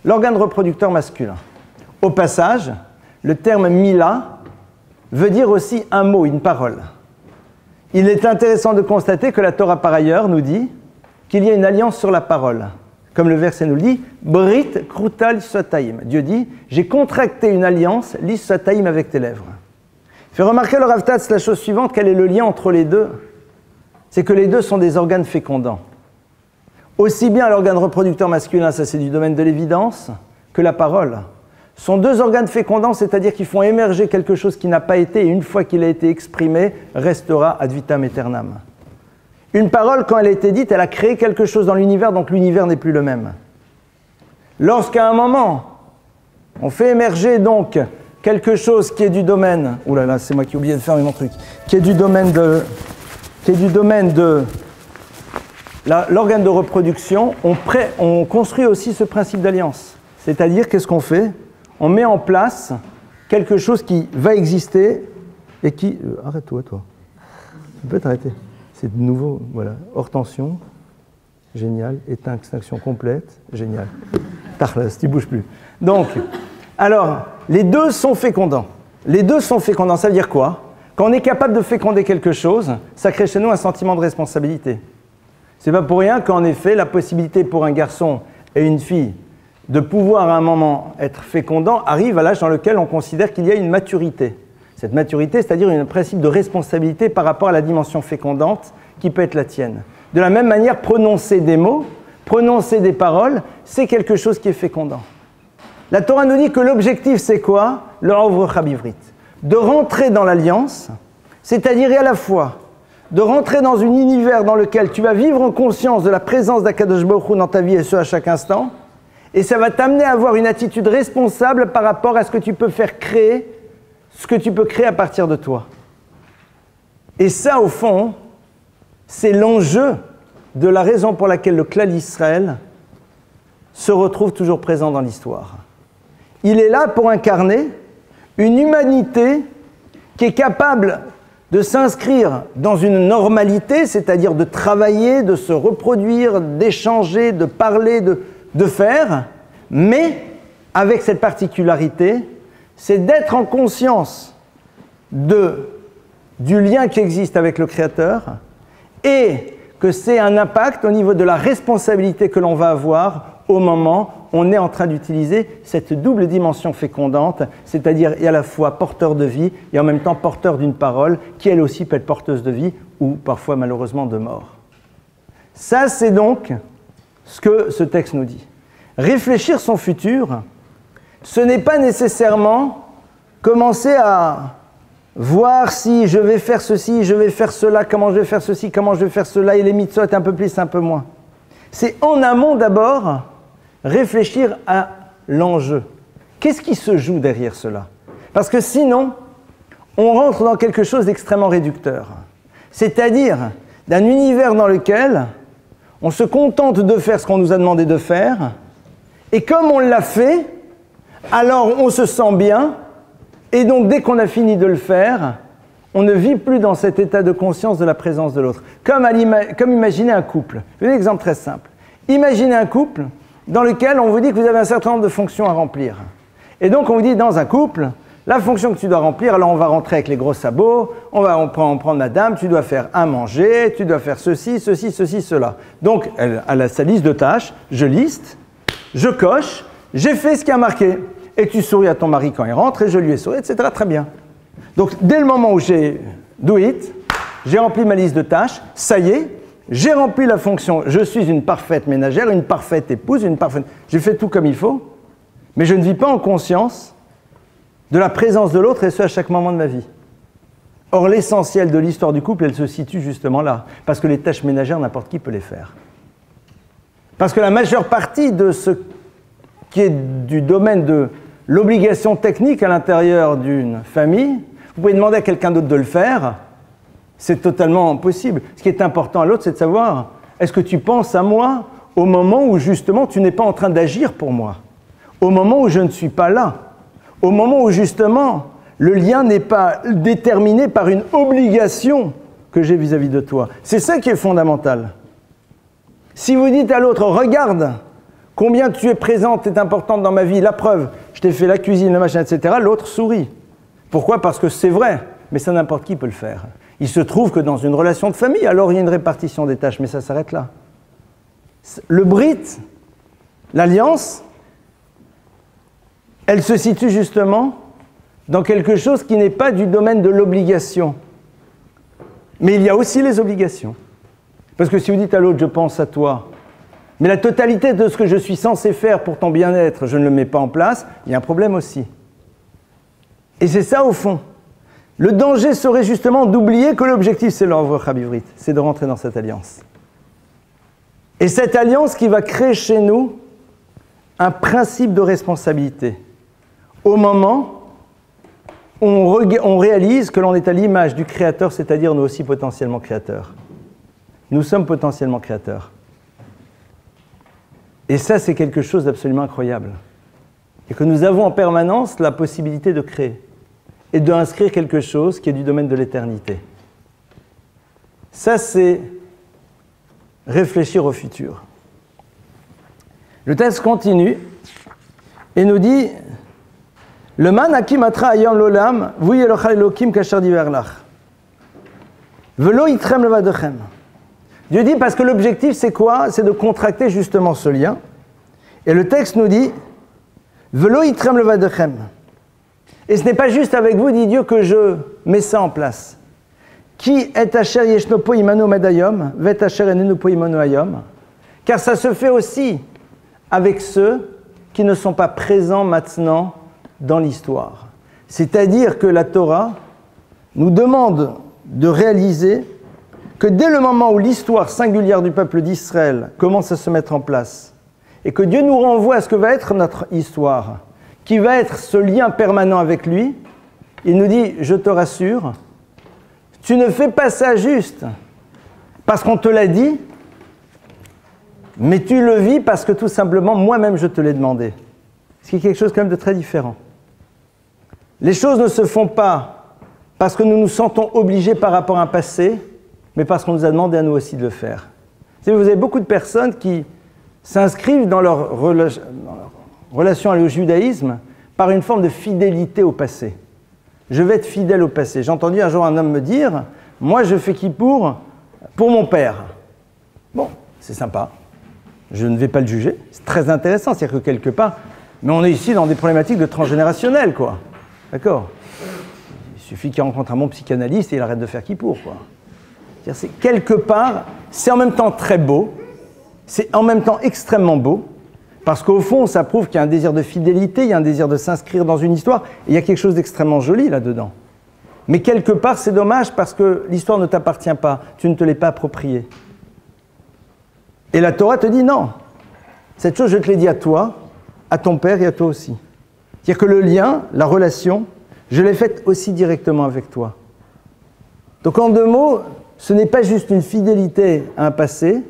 l'organe reproducteur masculin. Au passage, le terme Mila veut dire aussi un mot, une parole. Il est intéressant de constater que la Torah, par ailleurs, nous dit qu'il y a une alliance sur la parole. Comme le verset nous le dit, Brit Kruta Lissataim. Dieu dit, j'ai contracté une alliance, Lissataim, avec tes lèvres. Il fait remarquer le Rav Tatz la chose suivante, quel est le lien entre les deux? C'est que les deux sont des organes fécondants. Aussi bien l'organe reproducteur masculin, ça c'est du domaine de l'évidence, que la parole. Sont deux organes fécondants, c'est-à-dire qu'ils font émerger quelque chose qui n'a pas été, et une fois qu'il a été exprimé, restera ad vitam aeternam. Une parole, quand elle a été dite, elle a créé quelque chose dans l'univers, donc l'univers n'est plus le même. Lorsqu'à un moment, on fait émerger donc quelque chose qui est du domaine, ouh là là, c'est moi qui ai oublié de fermer mon truc, qui est du domaine de l'organe de reproduction, on construit aussi ce principe d'alliance. C'est-à-dire, qu'est-ce qu'on fait? On met en place quelque chose qui va exister et qui... Arrête-toi, toi. Tu peux t'arrêter. C'est de nouveau, voilà. Hors tension, génial. Extinction complète, génial. Tarlas, tu ne bouges plus. Donc, alors, les deux sont fécondants. Les deux sont fécondants, ça veut dire quoi? Quand on est capable de féconder quelque chose, ça crée chez nous un sentiment de responsabilité. C'est pas pour rien qu'en effet, la possibilité pour un garçon et une fille de pouvoir à un moment être fécondant arrive à l'âge dans lequel on considère qu'il y a une maturité. Cette maturité, c'est-à-dire un principe de responsabilité par rapport à la dimension fécondante qui peut être la tienne. De la même manière, prononcer des mots, prononcer des paroles, c'est quelque chose qui est fécondant. La Torah nous dit que l'objectif, c'est quoi? Le Ovrecha Bivrit. De rentrer dans l'alliance, c'est-à-dire à la fois de rentrer dans un univers dans lequel tu vas vivre en conscience de la présence d'Akadosh Baruch Hu dans ta vie, et ce à chaque instant, et ça va t'amener à avoir une attitude responsable par rapport à ce que tu peux faire créer, ce que tu peux créer à partir de toi. Et ça, au fond, c'est l'enjeu de la raison pour laquelle le clan d'Israël se retrouve toujours présent dans l'histoire. Il est là pour incarner une humanité qui est capable de s'inscrire dans une normalité, c'est-à-dire de travailler, de se reproduire, d'échanger, de parler, de faire, mais avec cette particularité, c'est d'être en conscience du lien qui existe avec le Créateur et que c'est un impact au niveau de la responsabilité que l'on va avoir au moment où on est en train d'utiliser cette double dimension fécondante, c'est-à-dire à la fois porteur de vie et en même temps porteur d'une parole qui elle aussi peut être porteuse de vie ou parfois malheureusement de mort. Ça, c'est donc ce que ce texte nous dit. Réfléchir son futur, ce n'est pas nécessairement commencer à voir si je vais faire ceci, je vais faire cela, comment je vais faire ceci, comment je vais faire cela, et les mitzvot un peu plus, un peu moins. C'est en amont d'abord réfléchir à l'enjeu. Qu'est-ce qui se joue derrière cela? Parce que sinon, on rentre dans quelque chose d'extrêmement réducteur. C'est-à-dire d'un univers dans lequel on se contente de faire ce qu'on nous a demandé de faire, et comme on l'a fait, alors on se sent bien, et donc dès qu'on a fini de le faire, on ne vit plus dans cet état de conscience de la présence de l'autre. Comme imaginer un couple. Je vais un exemple très simple. Imaginez un couple dans lequel on vous dit que vous avez un certain nombre de fonctions à remplir. Et donc on vous dit dans un couple, la fonction que tu dois remplir, alors on va rentrer avec les gros sabots, on prend madame, tu dois faire à manger, tu dois faire ceci, ceci, ceci, cela. Donc elle a sa liste de tâches, je liste, je coche, j'ai fait ce qui a marqué. Et tu souris à ton mari quand il rentre, et je lui ai souri, etc. Très bien. Donc, dès le moment où j'ai do it, j'ai rempli ma liste de tâches, ça y est, j'ai rempli la fonction, je suis une parfaite ménagère, une parfaite épouse, j'ai fait tout comme il faut, mais je ne vis pas en conscience de la présence de l'autre, et ce, à chaque moment de ma vie. Or, l'essentiel de l'histoire du couple, elle se situe justement là, parce que les tâches ménagères, n'importe qui peut les faire. Parce que la majeure partie de ce qui est du domaine de l'obligation technique à l'intérieur d'une famille, vous pouvez demander à quelqu'un d'autre de le faire, c'est totalement impossible. Ce qui est important à l'autre, c'est de savoir, est-ce que tu penses à moi au moment où justement tu n'es pas en train d'agir pour moi, au moment où je ne suis pas là, au moment où justement le lien n'est pas déterminé par une obligation que j'ai vis-à-vis de toi. C'est ça qui est fondamental. Si vous dites à l'autre, regarde, combien tu es présente est importante dans ma vie, la preuve, je t'ai fait la cuisine, le machin, etc., l'autre sourit. Pourquoi? Parce que c'est vrai, mais ça n'importe qui peut le faire. Il se trouve que dans une relation de famille, alors il y a une répartition des tâches, mais ça s'arrête là. Le brit, l'alliance, elle se situe justement dans quelque chose qui n'est pas du domaine de l'obligation. Mais il y a aussi les obligations. Parce que si vous dites à l'autre, je pense à toi, mais la totalité de ce que je suis censé faire pour ton bien-être, je ne le mets pas en place, il y a un problème aussi. Et c'est ça au fond. Le danger serait justement d'oublier que l'objectif, c'est l'œuvre Chabivrit, c'est de rentrer dans cette alliance. Et cette alliance qui va créer chez nous un principe de responsabilité. Au moment où on réalise que l'on est à l'image du Créateur, c'est-à-dire nous aussi potentiellement créateurs. Nous sommes potentiellement créateurs. Et ça, c'est quelque chose d'absolument incroyable. Et que nous avons en permanence la possibilité de créer et d'inscrire quelque chose qui est du domaine de l'éternité. Ça, c'est réfléchir au futur. Le texte continue et nous dit le man hakim atra ayom lolam vuy elochal elokim kasher diver lach velo yitrem levadechem. Dieu dit parce que l'objectif c'est quoi? C'est de contracter justement ce lien. Et le texte nous dit velo yitrem levadechem. Et ce n'est pas juste avec vous, dit Dieu, que je mets ça en place. Qui est asher yeshno po imanu medayom, vet asher enenu po imanu ayom. Car ça se fait aussi avec ceux qui ne sont pas présents maintenant dans l'histoire. C'est-à-dire que la Torah nous demande de réaliser que dès le moment où l'histoire singulière du peuple d'Israël commence à se mettre en place, et que Dieu nous renvoie à ce que va être notre histoire, qui va être ce lien permanent avec lui, il nous dit, je te rassure, tu ne fais pas ça juste parce qu'on te l'a dit, mais tu le vis parce que tout simplement, moi-même, je te l'ai demandé. Ce qui est quelque chose quand même de très différent. Les choses ne se font pas parce que nous nous sentons obligés par rapport à un passé, mais parce qu'on nous a demandé à nous aussi de le faire. Vous avez beaucoup de personnes qui s'inscrivent dans leur relation au judaïsme par une forme de fidélité au passé. Je vais être fidèle au passé. J'ai entendu un jour un homme me dire « Moi, je fais Kippour pour mon père. » Bon, c'est sympa. Je ne vais pas le juger. C'est très intéressant, c'est-à-dire que quelque part... Mais on est ici dans des problématiques de transgénérationnel, quoi. D'accord ? Il suffit qu'il rencontre un bon psychanalyste et il arrête de faire Kippour, quoi. C'est quelque part, c'est en même temps très beau, c'est en même temps extrêmement beau, parce qu'au fond, ça prouve qu'il y a un désir de fidélité, il y a un désir de s'inscrire dans une histoire, et il y a quelque chose d'extrêmement joli là-dedans. Mais quelque part, c'est dommage parce que l'histoire ne t'appartient pas, tu ne te l'es pas appropriée. Et la Torah te dit non, cette chose, je te l'ai dit à toi, à ton père et à toi aussi. C'est-à-dire que le lien, la relation, je l'ai faite aussi directement avec toi. Donc en deux mots, ce n'est pas juste une fidélité à un passé,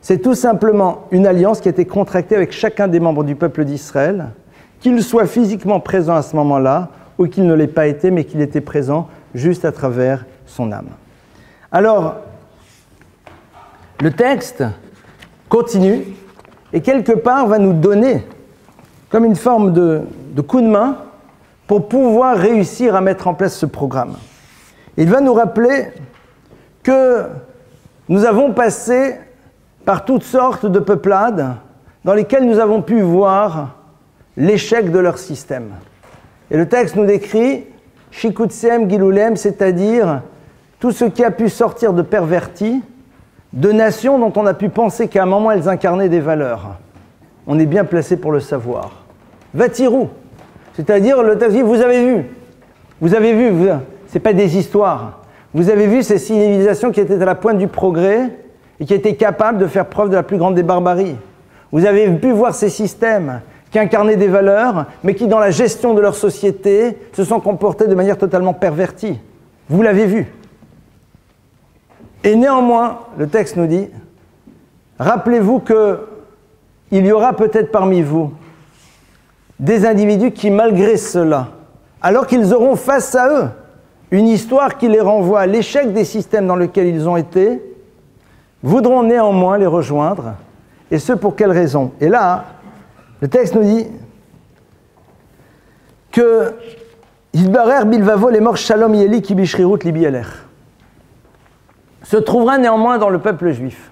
c'est tout simplement une alliance qui a été contractée avec chacun des membres du peuple d'Israël, qu'il soit physiquement présent à ce moment-là, ou qu'il ne l'ait pas été, mais qu'il était présent juste à travers son âme. Alors, le texte continue, et quelque part va nous donner comme une forme de coup de main pour pouvoir réussir à mettre en place ce programme. Il va nous rappeler que nous avons passé par toutes sortes de peuplades dans lesquelles nous avons pu voir l'échec de leur système. Et le texte nous décrit « Shikutsem Gilulem », c'est-à-dire tout ce qui a pu sortir de pervertis, de nations dont on a pu penser qu'à un moment elles incarnaient des valeurs. On est bien placé pour le savoir. Vatirou, c'est-à-dire le texte dit « Vous avez vu, ce n'est pas des histoires. Vous avez vu ces civilisations qui étaient à la pointe du progrès et qui étaient capables de faire preuve de la plus grande des barbaries. Vous avez pu voir ces systèmes qui incarnaient des valeurs, mais qui, dans la gestion de leur société, se sont comportés de manière totalement pervertie. Vous l'avez vu. Et néanmoins, le texte nous dit, rappelez-vous qu'il y aura peut-être parmi vous des individus qui, malgré cela, alors qu'ils auront face à eux une histoire qui les renvoie à l'échec des systèmes dans lesquels ils ont été, voudront néanmoins les rejoindre, et ce pour quelle raison? Et là, le texte nous dit que Yidbarer Bilvavo les morts Shalom Yeli ki bishrirut libi eler se trouvera néanmoins dans le peuple juif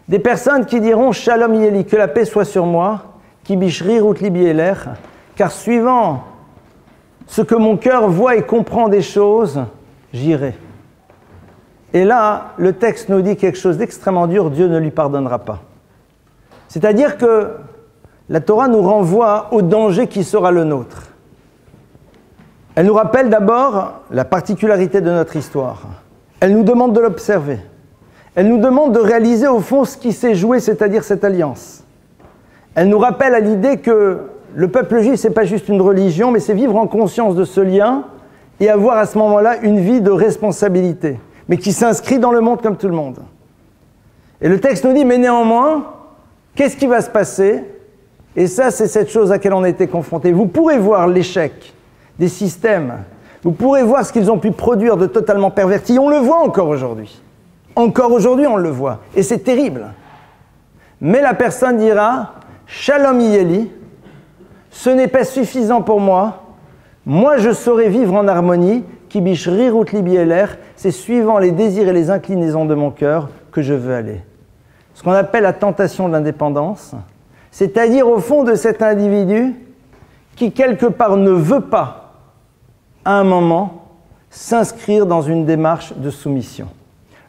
des personnes qui diront Shalom Yeli, que la paix soit sur moi, ki bishrirut libi eler, car suivant ce que mon cœur voit et comprend des choses, j'irai. Et là, le texte nous dit quelque chose d'extrêmement dur, Dieu ne lui pardonnera pas. C'est-à-dire que la Torah nous renvoie au danger qui sera le nôtre. Elle nous rappelle d'abord la particularité de notre histoire. Elle nous demande de l'observer. Elle nous demande de réaliser au fond ce qui s'est joué, c'est-à-dire cette alliance. Elle nous rappelle à l'idée que le peuple juif, ce n'est pas juste une religion, mais c'est vivre en conscience de ce lien et avoir à ce moment-là une vie de responsabilité, mais qui s'inscrit dans le monde comme tout le monde. Et le texte nous dit, mais néanmoins, qu'est-ce qui va se passer? Et ça, c'est cette chose à laquelle on a été confrontés. Vous pourrez voir l'échec des systèmes, vous pourrez voir ce qu'ils ont pu produire de totalement perverti. On le voit encore aujourd'hui. Encore aujourd'hui, on le voit. Et c'est terrible. Mais la personne dira, Shalom Yeli, ce n'est pas suffisant pour moi. Moi, je saurai vivre en harmonie. Ki bishrirut libi eler, c'est suivant les désirs et les inclinaisons de mon cœur que je veux aller. Ce qu'on appelle la tentation de l'indépendance, c'est-à-dire au fond de cet individu qui quelque part ne veut pas, à un moment, s'inscrire dans une démarche de soumission.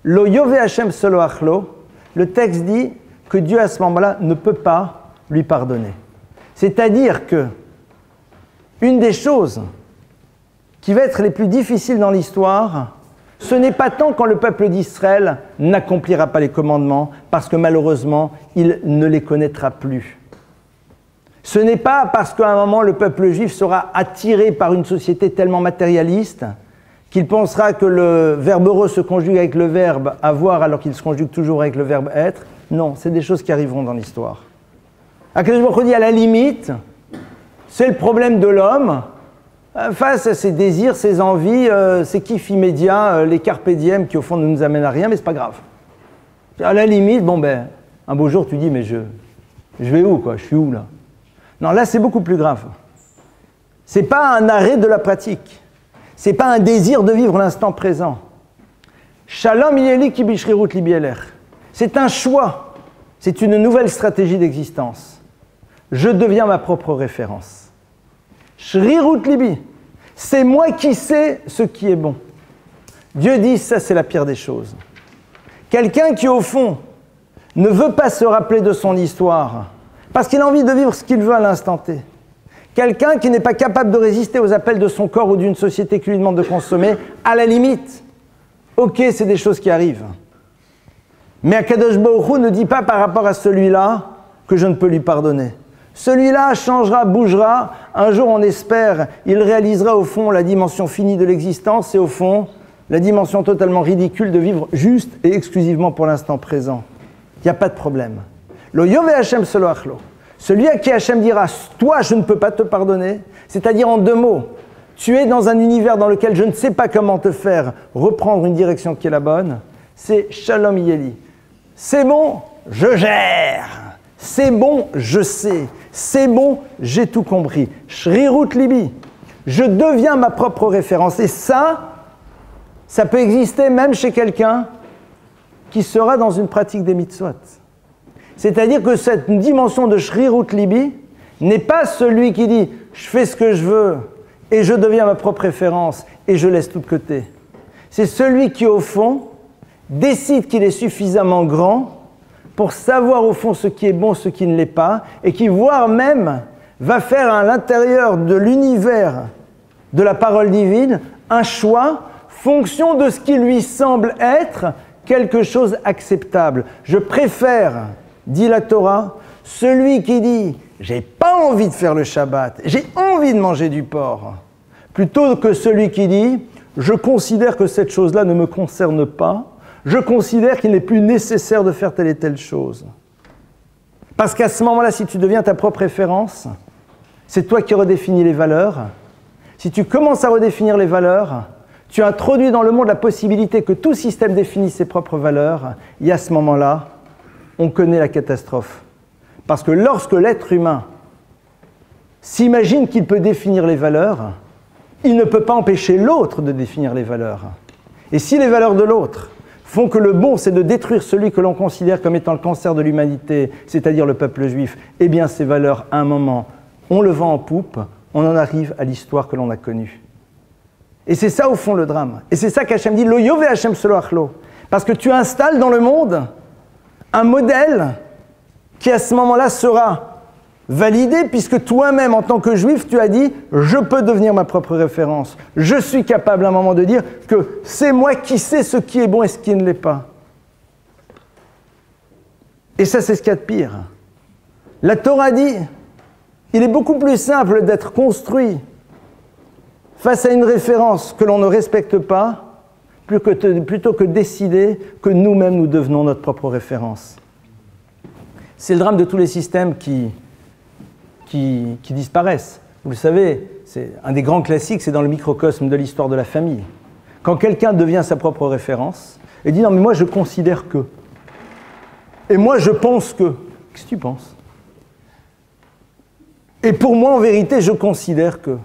Lo yove Hashem solo achlo, le texte dit que Dieu à ce moment-là ne peut pas lui pardonner. C'est-à-dire que une des choses qui va être les plus difficiles dans l'histoire, ce n'est pas tant quand le peuple d'Israël n'accomplira pas les commandements, parce que malheureusement, il ne les connaîtra plus. Ce n'est pas parce qu'à un moment, le peuple juif sera attiré par une société tellement matérialiste qu'il pensera que le verbe heureux se conjugue avec le verbe avoir alors qu'il se conjugue toujours avec le verbe être. Non, c'est des choses qui arriveront dans l'histoire. Akadosh Baruch Hu dit à la limite, c'est le problème de l'homme, face à ses désirs, ses envies, ses kiffs immédiats, les carpe diem qui au fond ne nous amènent à rien, mais c'est pas grave. À la limite, un beau jour tu dis, mais je vais où quoi? Je suis où là? Non, là c'est beaucoup plus grave. Ce n'est pas un arrêt de la pratique. Ce n'est pas un désir de vivre l'instant présent. Shalom yeli ki bishrirut libi eler. C'est un choix. C'est une nouvelle stratégie d'existence. Je deviens ma propre référence. Shrirut libi. C'est moi qui sais ce qui est bon. Dieu dit, ça c'est la pire des choses. Quelqu'un qui au fond ne veut pas se rappeler de son histoire parce qu'il a envie de vivre ce qu'il veut à l'instant T. Quelqu'un qui n'est pas capable de résister aux appels de son corps ou d'une société qui lui demande de consommer, à la limite, ok, c'est des choses qui arrivent. Mais Akadosh Baruch Hu ne dit pas par rapport à celui-là que je ne peux lui pardonner. Celui-là changera, bougera. Un jour, on espère, il réalisera au fond la dimension finie de l'existence et au fond, la dimension totalement ridicule de vivre juste et exclusivement pour l'instant présent. Il n'y a pas de problème. Lo yove Hashem selo achlo. Celui à qui Hashem dira « Toi, je ne peux pas te pardonner », c'est-à-dire en deux mots, tu es dans un univers dans lequel je ne sais pas comment te faire reprendre une direction qui est la bonne, c'est Shalom Yeli. C'est bon, je gère. C'est bon, je sais. C'est bon, j'ai tout compris. Shrirut libi. Je deviens ma propre référence. Et ça peut exister même chez quelqu'un qui sera dans une pratique des mitzvot. C'est-à-dire que cette dimension de Shrirut libi n'est pas celui qui dit « je fais ce que je veux et je deviens ma propre référence et je laisse tout de côté ». C'est celui qui, au fond, décide qu'il est suffisamment grand pour savoir au fond ce qui est bon, ce qui ne l'est pas, et qui, voire même, va faire à l'intérieur de l'univers de la parole divine un choix fonction de ce qui lui semble être quelque chose acceptable. Je préfère, dit la Torah, celui qui dit « j'ai pas envie de faire le Shabbat, j'ai envie de manger du porc », plutôt que celui qui dit « je considère que cette chose-là ne me concerne pas, je considère qu'il n'est plus nécessaire de faire telle et telle chose. » Parce qu'à ce moment-là, si tu deviens ta propre référence, c'est toi qui redéfinis les valeurs. Si tu commences à redéfinir les valeurs, tu introduis dans le monde la possibilité que tout système définisse ses propres valeurs, et à ce moment-là, on connaît la catastrophe. Parce que lorsque l'être humain s'imagine qu'il peut définir les valeurs, il ne peut pas empêcher l'autre de définir les valeurs. Et si les valeurs de l'autre font que le bon, c'est de détruire celui que l'on considère comme étant le cancer de l'humanité, c'est-à-dire le peuple juif, eh bien ces valeurs, à un moment, on le vend en poupe, on en arrive à l'histoire que l'on a connue. Et c'est ça au fond le drame. Et c'est ça qu'Hachem dit, Lo yove Hashem selo achlo. Parce que tu installes dans le monde un modèle qui à ce moment-là sera validé, puisque toi-même, en tant que juif, tu as dit « je peux devenir ma propre référence ». Je suis capable à un moment de dire que c'est moi qui sais ce qui est bon et ce qui ne l'est pas. Et ça, c'est ce qu'il y a de pire. La Torah dit « il est beaucoup plus simple d'être construit face à une référence que l'on ne respecte pas, plutôt que décider que nous-mêmes, nous devenons notre propre référence ». C'est le drame de tous les systèmes qui disparaissent. Vous le savez, c'est un des grands classiques, c'est dans le microcosme de l'histoire de la famille. Quand quelqu'un devient sa propre référence et dit « non, mais moi je considère que ». Et moi je pense que. Qu'est-ce que tu penses ? Et pour moi, en vérité, je considère que.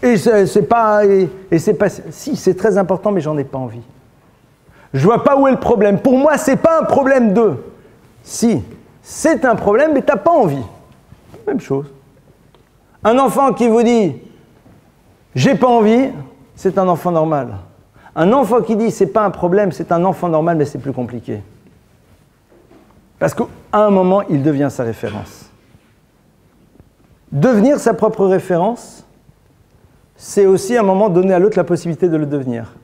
Et c'est pas. Si, c'est très important, mais j'en ai pas envie. Je vois pas où est le problème. Pour moi, c'est pas un problème de. Si, c'est un problème, mais t'as pas envie. Même chose. Un enfant qui vous dit « j'ai pas envie », c'est un enfant normal. Un enfant qui dit « c'est pas un problème », c'est un enfant normal, mais c'est plus compliqué. Parce qu'à un moment, il devient sa référence. Devenir sa propre référence, c'est aussi à un moment donner à l'autre la possibilité de le devenir.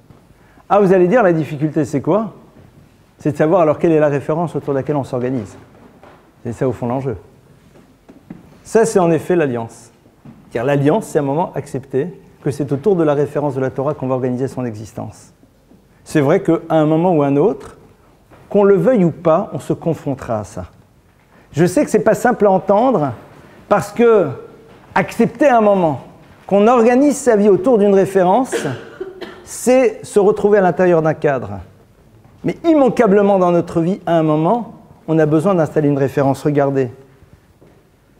Ah, vous allez dire, la difficulté, c'est quoi ? C'est de savoir alors quelle est la référence autour de laquelle on s'organise. C'est ça au fond l'enjeu. Ça, c'est en effet l'alliance. Car l'alliance, c'est à un moment accepter que c'est autour de la référence de la Torah qu'on va organiser son existence. C'est vrai qu'à un moment ou un autre, qu'on le veuille ou pas, on se confrontera à ça. Je sais que ce n'est pas simple à entendre, parce que accepter à un moment qu'on organise sa vie autour d'une référence, c'est se retrouver à l'intérieur d'un cadre. Mais immanquablement dans notre vie, à un moment, on a besoin d'installer une référence. Regardez.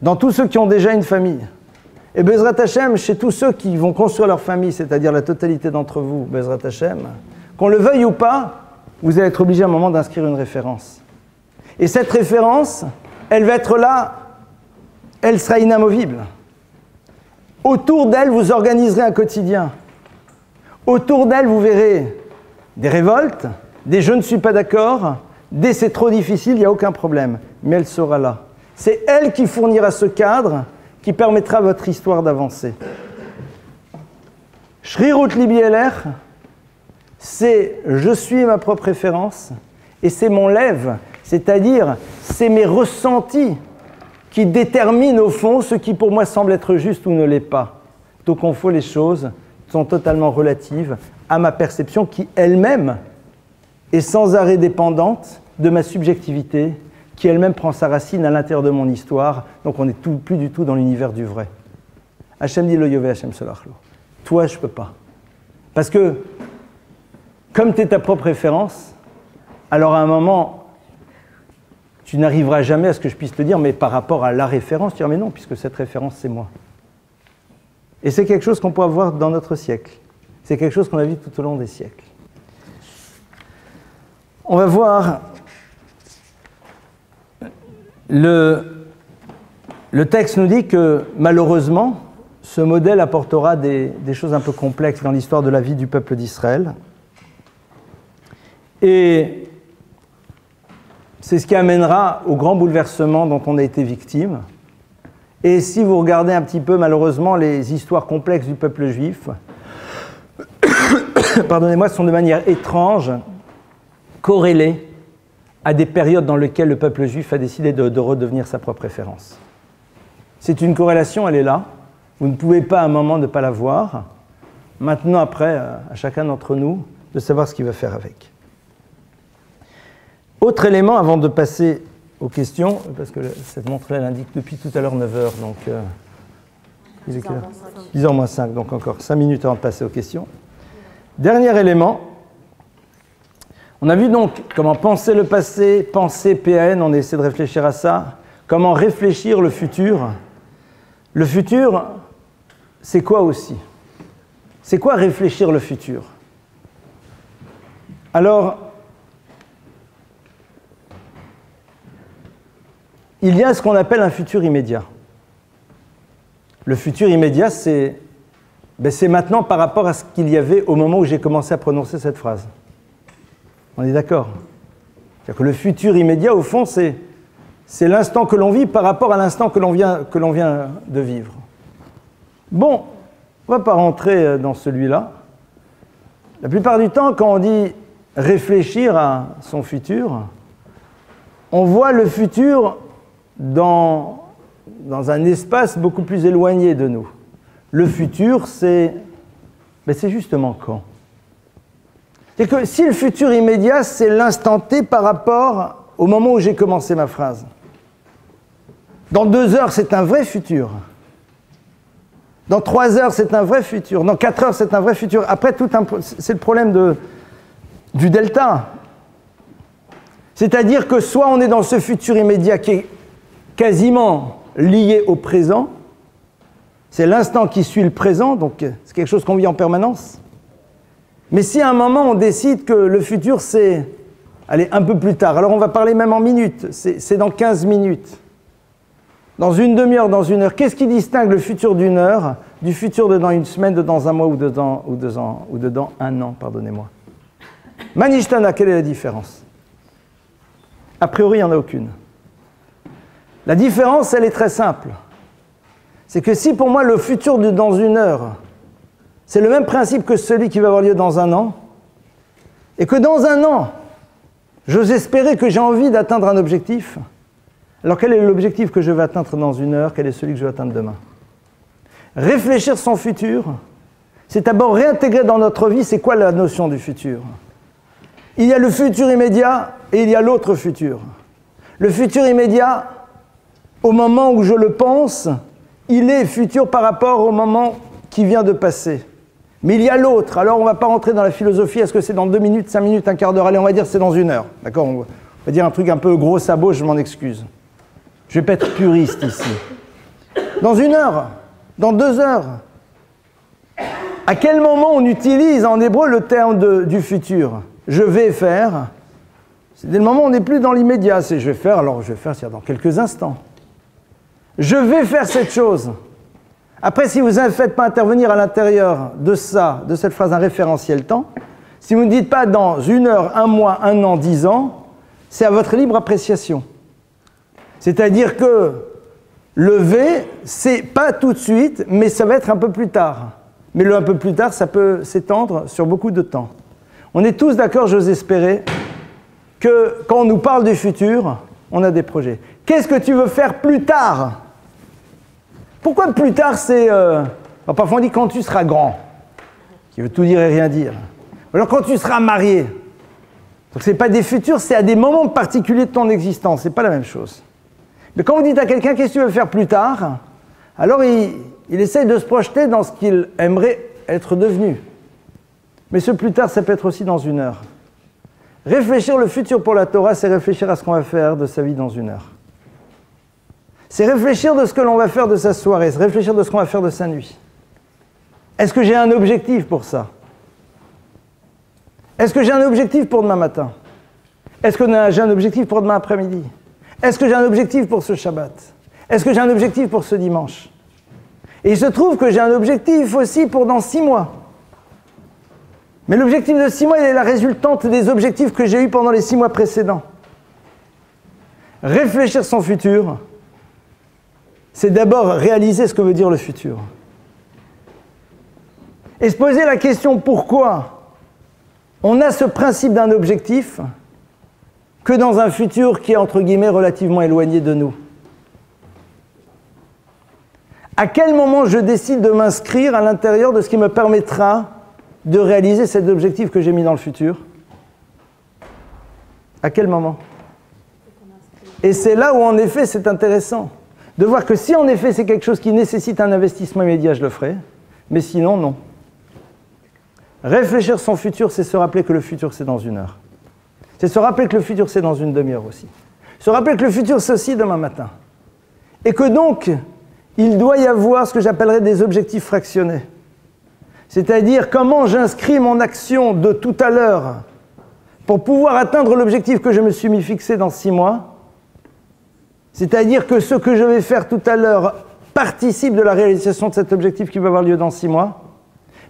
Dans tous ceux qui ont déjà une famille, Et Bezrat Hashem, chez tous ceux qui vont construire leur famille, c'est-à-dire la totalité d'entre vous, Bezrat Hashem, qu'on le veuille ou pas, vous allez être obligé à un moment d'inscrire une référence. Et cette référence, elle va être là, elle sera inamovible. Autour d'elle, vous organiserez un quotidien. Autour d'elle, vous verrez des révoltes, des « je ne suis pas d'accord », des « c'est trop difficile, il n'y a aucun problème ». Mais elle sera là. C'est elle qui fournira ce cadre qui permettra à votre histoire d'avancer. Shrirut Libi LR, c'est « je suis ma propre référence » et c'est mon lève, c'est-à-dire c'est mes ressentis qui déterminent au fond ce qui pour moi semble être juste ou ne l'est pas. Donc on faut les choses sont totalement relatives à ma perception qui elle-même est sans arrêt dépendante de ma subjectivité, qui elle-même prend sa racine à l'intérieur de mon histoire, donc on n'est plus du tout dans l'univers du vrai. Hachem dit lo yové Hachem solachlo. Toi, je ne peux pas. Parce que, comme tu es ta propre référence, alors à un moment, tu n'arriveras jamais à ce que je puisse te dire, mais par rapport à la référence, tu diras, mais non, puisque cette référence, c'est moi. Et c'est quelque chose qu'on peut avoir dans notre siècle. C'est quelque chose qu'on a vu tout au long des siècles. On va voir le texte nous dit que malheureusement, ce modèle apportera des choses un peu complexes dans l'histoire de la vie du peuple d'Israël. Et c'est ce qui amènera au grand bouleversement dont on a été victime. Et si vous regardez un petit peu, malheureusement, les histoires complexes du peuple juif, pardonnez-moi, sont de manière étrange corrélées à des périodes dans lesquelles le peuple juif a décidé de redevenir sa propre référence. C'est une corrélation, elle est là. Vous ne pouvez pas à un moment ne pas la voir. Maintenant, après, à chacun d'entre nous, de savoir ce qu'il va faire avec. Autre élément, avant de passer aux questions, parce que cette montre-là, elle indique depuis tout à l'heure 9h, donc... il est quelle heure ? 10h moins 5, donc encore 5 minutes avant de passer aux questions. Dernier élément, on a vu donc comment penser le passé, penser PAN, on a essayé de réfléchir à ça, comment réfléchir le futur. Le futur, c'est quoi aussi ? C'est quoi réfléchir le futur ? Alors, il y a ce qu'on appelle un futur immédiat. Le futur immédiat, c'est maintenant par rapport à ce qu'il y avait au moment où j'ai commencé à prononcer cette phrase. On est d'accord ? C'est-à-dire que le futur immédiat, au fond, c'est l'instant que l'on vit par rapport à l'instant que l'on vient de vivre. Bon, on ne va pas rentrer dans celui-là. La plupart du temps, quand on dit réfléchir à son futur, on voit le futur dans un espace beaucoup plus éloigné de nous. Le futur, c'est justement quand ? C'est que si le futur immédiat, c'est l'instant T par rapport au moment où j'ai commencé ma phrase. Dans 2 heures, c'est un vrai futur. Dans 3 heures, c'est un vrai futur. Dans 4 heures, c'est un vrai futur. Après, c'est le problème du delta. C'est-à-dire que soit on est dans ce futur immédiat qui est quasiment lié au présent, c'est l'instant qui suit le présent, donc c'est quelque chose qu'on vit en permanence. Mais si à un moment on décide que le futur c'est, allez, un peu plus tard, alors on va parler même en minutes, c'est dans 15 minutes, dans une demi-heure, dans 1 heure, qu'est-ce qui distingue le futur d'1 heure du futur de dans 1 semaine, de dans 1 mois ou de dans 1 an, pardonnez-moi. Manishtana, quelle est la différence ? A priori, il n'y en a aucune. La différence, elle est très simple. C'est que si pour moi le futur de dans 1 heure, c'est le même principe que celui qui va avoir lieu dans 1 an, et que dans 1 an, j'ose espérer que j'ai envie d'atteindre un objectif, alors quel est l'objectif que je vais atteindre dans 1 heure, quel est celui que je vais atteindre demain ? Réfléchir son futur, c'est d'abord réintégrer dans notre vie, c'est quoi la notion du futur ? Il y a le futur immédiat et il y a l'autre futur. Le futur immédiat, au moment où je le pense, il est futur par rapport au moment qui vient de passer. Mais il y a l'autre. Alors on ne va pas rentrer dans la philosophie, est-ce que c'est dans 2 minutes, 5 minutes, un quart d'heure ? Allez, on va dire c'est dans 1 heure. D'accord ? On va dire un truc un peu gros sabot, je m'en excuse. Je ne vais pas être puriste ici. Dans 1 heure, dans 2 heures. À quel moment on utilise en hébreu le terme du futur? Je vais faire. C'est dès le moment où on n'est plus dans l'immédiat. C'est je vais faire, alors je vais faire, c'est dans quelques instants. Je vais faire cette chose. Après, si vous ne faites pas intervenir à l'intérieur de ça, de cette phrase, un référentiel temps, si vous ne dites pas dans 1 heure, 1 mois, 1 an, 10 ans, c'est à votre libre appréciation. C'est-à-dire que le V, c'est pas tout de suite, mais ça va être un peu plus tard. Mais le un peu plus tard, ça peut s'étendre sur beaucoup de temps. On est tous d'accord, j'ose espérer, que quand on nous parle du futur, on a des projets. Qu'est-ce que tu veux faire plus tard? Pourquoi plus tard, c'est... parfois on dit quand tu seras grand, qui veut tout dire et rien dire. Alors quand tu seras marié. Donc ce n'est pas des futurs, c'est à des moments particuliers de ton existence, ce n'est pas la même chose. Mais quand vous dites à quelqu'un qu'est-ce que tu veux faire plus tard, alors il essaye de se projeter dans ce qu'il aimerait être devenu. Mais ce plus tard, ça peut être aussi dans 1 heure. Réfléchir le futur pour la Torah, c'est réfléchir à ce qu'on va faire de sa vie dans 1 heure. C'est réfléchir de ce que l'on va faire de sa soirée, c'est réfléchir de ce qu'on va faire de sa nuit. Est-ce que j'ai un objectif pour ça? Est-ce que j'ai un objectif pour demain matin? Est-ce que j'ai un objectif pour demain après-midi? Est-ce que j'ai un objectif pour ce Shabbat? Est-ce que j'ai un objectif pour ce dimanche? Et il se trouve que j'ai un objectif aussi pour dans 6 mois. Mais l'objectif de 6 mois, il est la résultante des objectifs que j'ai eus pendant les 6 mois précédents. Réfléchir son futur, c'est d'abord réaliser ce que veut dire le futur. Et se poser la question pourquoi on a ce principe d'un objectif que dans un futur qui est entre guillemets relativement éloigné de nous. À quel moment je décide de m'inscrire à l'intérieur de ce qui me permettra de réaliser cet objectif que j'ai mis dans le futur? À quel moment? Et c'est là où en effet c'est intéressant de voir que si en effet c'est quelque chose qui nécessite un investissement immédiat, je le ferai, mais sinon non. Réfléchir son futur, c'est se rappeler que le futur c'est dans 1 heure. C'est se rappeler que le futur c'est dans 1 demi-heure aussi. Se rappeler que le futur c'est aussi demain matin. Et que donc, il doit y avoir ce que j'appellerais des objectifs fractionnés. C'est-à-dire comment j'inscris mon action de tout à l'heure pour pouvoir atteindre l'objectif que je me suis mis fixé dans 6 mois. C'est-à-dire que ce que je vais faire tout à l'heure participe de la réalisation de cet objectif qui va avoir lieu dans 6 mois.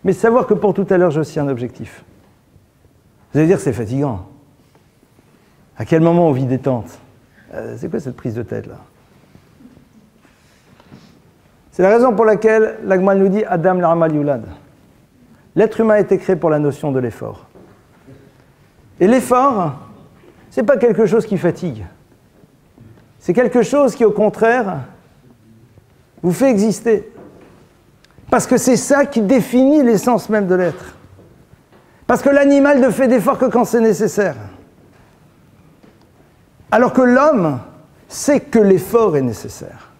Mais savoir que pour tout à l'heure, j'ai aussi un objectif. Vous allez dire que c'est fatigant. À quel moment on vit détente? C'est quoi cette prise de tête là? C'est la raison pour laquelle l'Agma nous dit Adam l'Amal Yulad. L'être humain a été créé pour la notion de l'effort. Et l'effort, ce n'est pas quelque chose qui fatigue. C'est quelque chose qui, au contraire, vous fait exister. Parce que c'est ça qui définit l'essence même de l'être. Parce que l'animal ne fait d'effort que quand c'est nécessaire. Alors que l'homme sait que l'effort est nécessaire.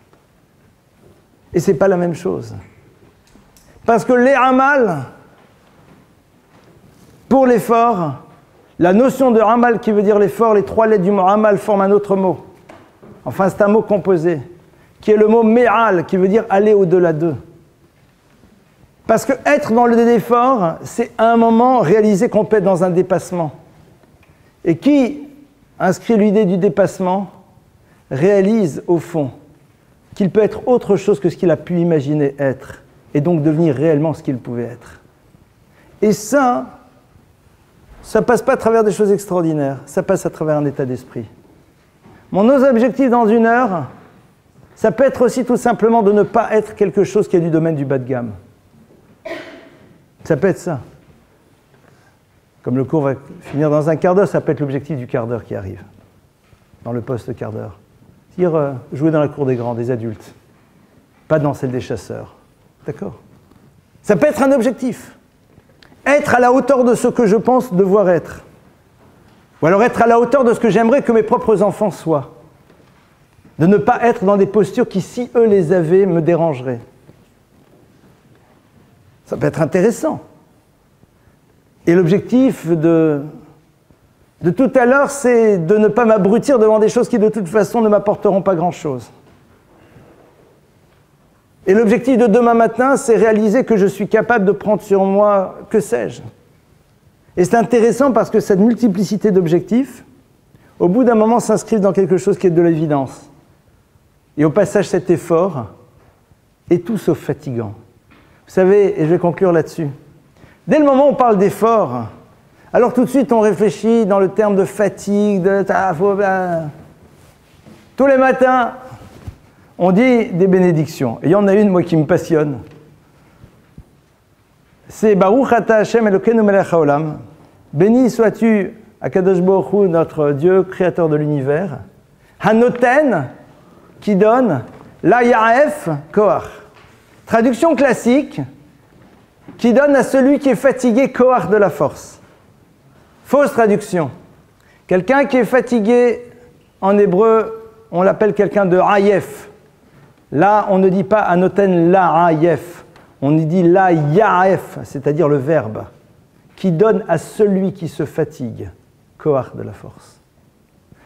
Et ce n'est pas la même chose. Parce que les amal, pour l'effort, la notion de amal qui veut dire l'effort, les 3 lettres du mot amal forment un autre mot. Enfin, c'est un mot composé, qui est le mot me'al, qui veut dire aller au-delà d'eux. Parce que être dans l'effort, c'est à un moment réaliser qu'on peut être dans un dépassement. Et qui inscrit l'idée du dépassement réalise au fond qu'il peut être autre chose que ce qu'il a pu imaginer être, et donc devenir réellement ce qu'il pouvait être. Et ça passe pas à travers des choses extraordinaires, ça passe à travers un état d'esprit. Nos objectifs dans 1 heure, ça peut être aussi tout simplement de ne pas être quelque chose qui est du domaine du bas de gamme. Ça peut être ça. Comme le cours va finir dans un quart d'heure, ça peut être l'objectif du quart d'heure qui arrive, dans le poste quart d'heure. C'est-à-dire jouer dans la cour des grands, des adultes, pas dans celle des chasseurs. D'accord? Ça peut être un objectif. Être à la hauteur de ce que je pense devoir être. Ou alors être à la hauteur de ce que j'aimerais que mes propres enfants soient. De ne pas être dans des postures qui, si eux les avaient, me dérangeraient. Ça peut être intéressant. Et l'objectif de tout à l'heure, c'est de ne pas m'abrutir devant des choses qui, de toute façon, ne m'apporteront pas grand-chose. Et l'objectif de demain matin, c'est réaliser que je suis capable de prendre sur moi, que sais-je. Et c'est intéressant parce que cette multiplicité d'objectifs, au bout d'un moment, s'inscrivent dans quelque chose qui est de l'évidence. Et au passage, cet effort est tout sauf fatigant. Vous savez, et je vais conclure là-dessus, dès le moment où on parle d'effort, alors tout de suite on réfléchit dans le terme de fatigue, tous les matins, on dit des bénédictions. Et il y en a une, moi, qui me passionne. C'est Baruch ata Hashem Elokeinu melech haolam. Béni sois-tu, Akadosh Baruch Hu, notre Dieu, créateur de l'univers. Hanoten, qui donne la Yaef Koach. Traduction classique, qui donne à celui qui est fatigué Koach de la force. Fausse traduction. Quelqu'un qui est fatigué, en hébreu, on l'appelle quelqu'un de Ayef. Là, on ne dit pas Anoten la Ayef. On y dit la Yaef, c'est-à-dire le verbe, qui donne à celui qui se fatigue Koach de la force.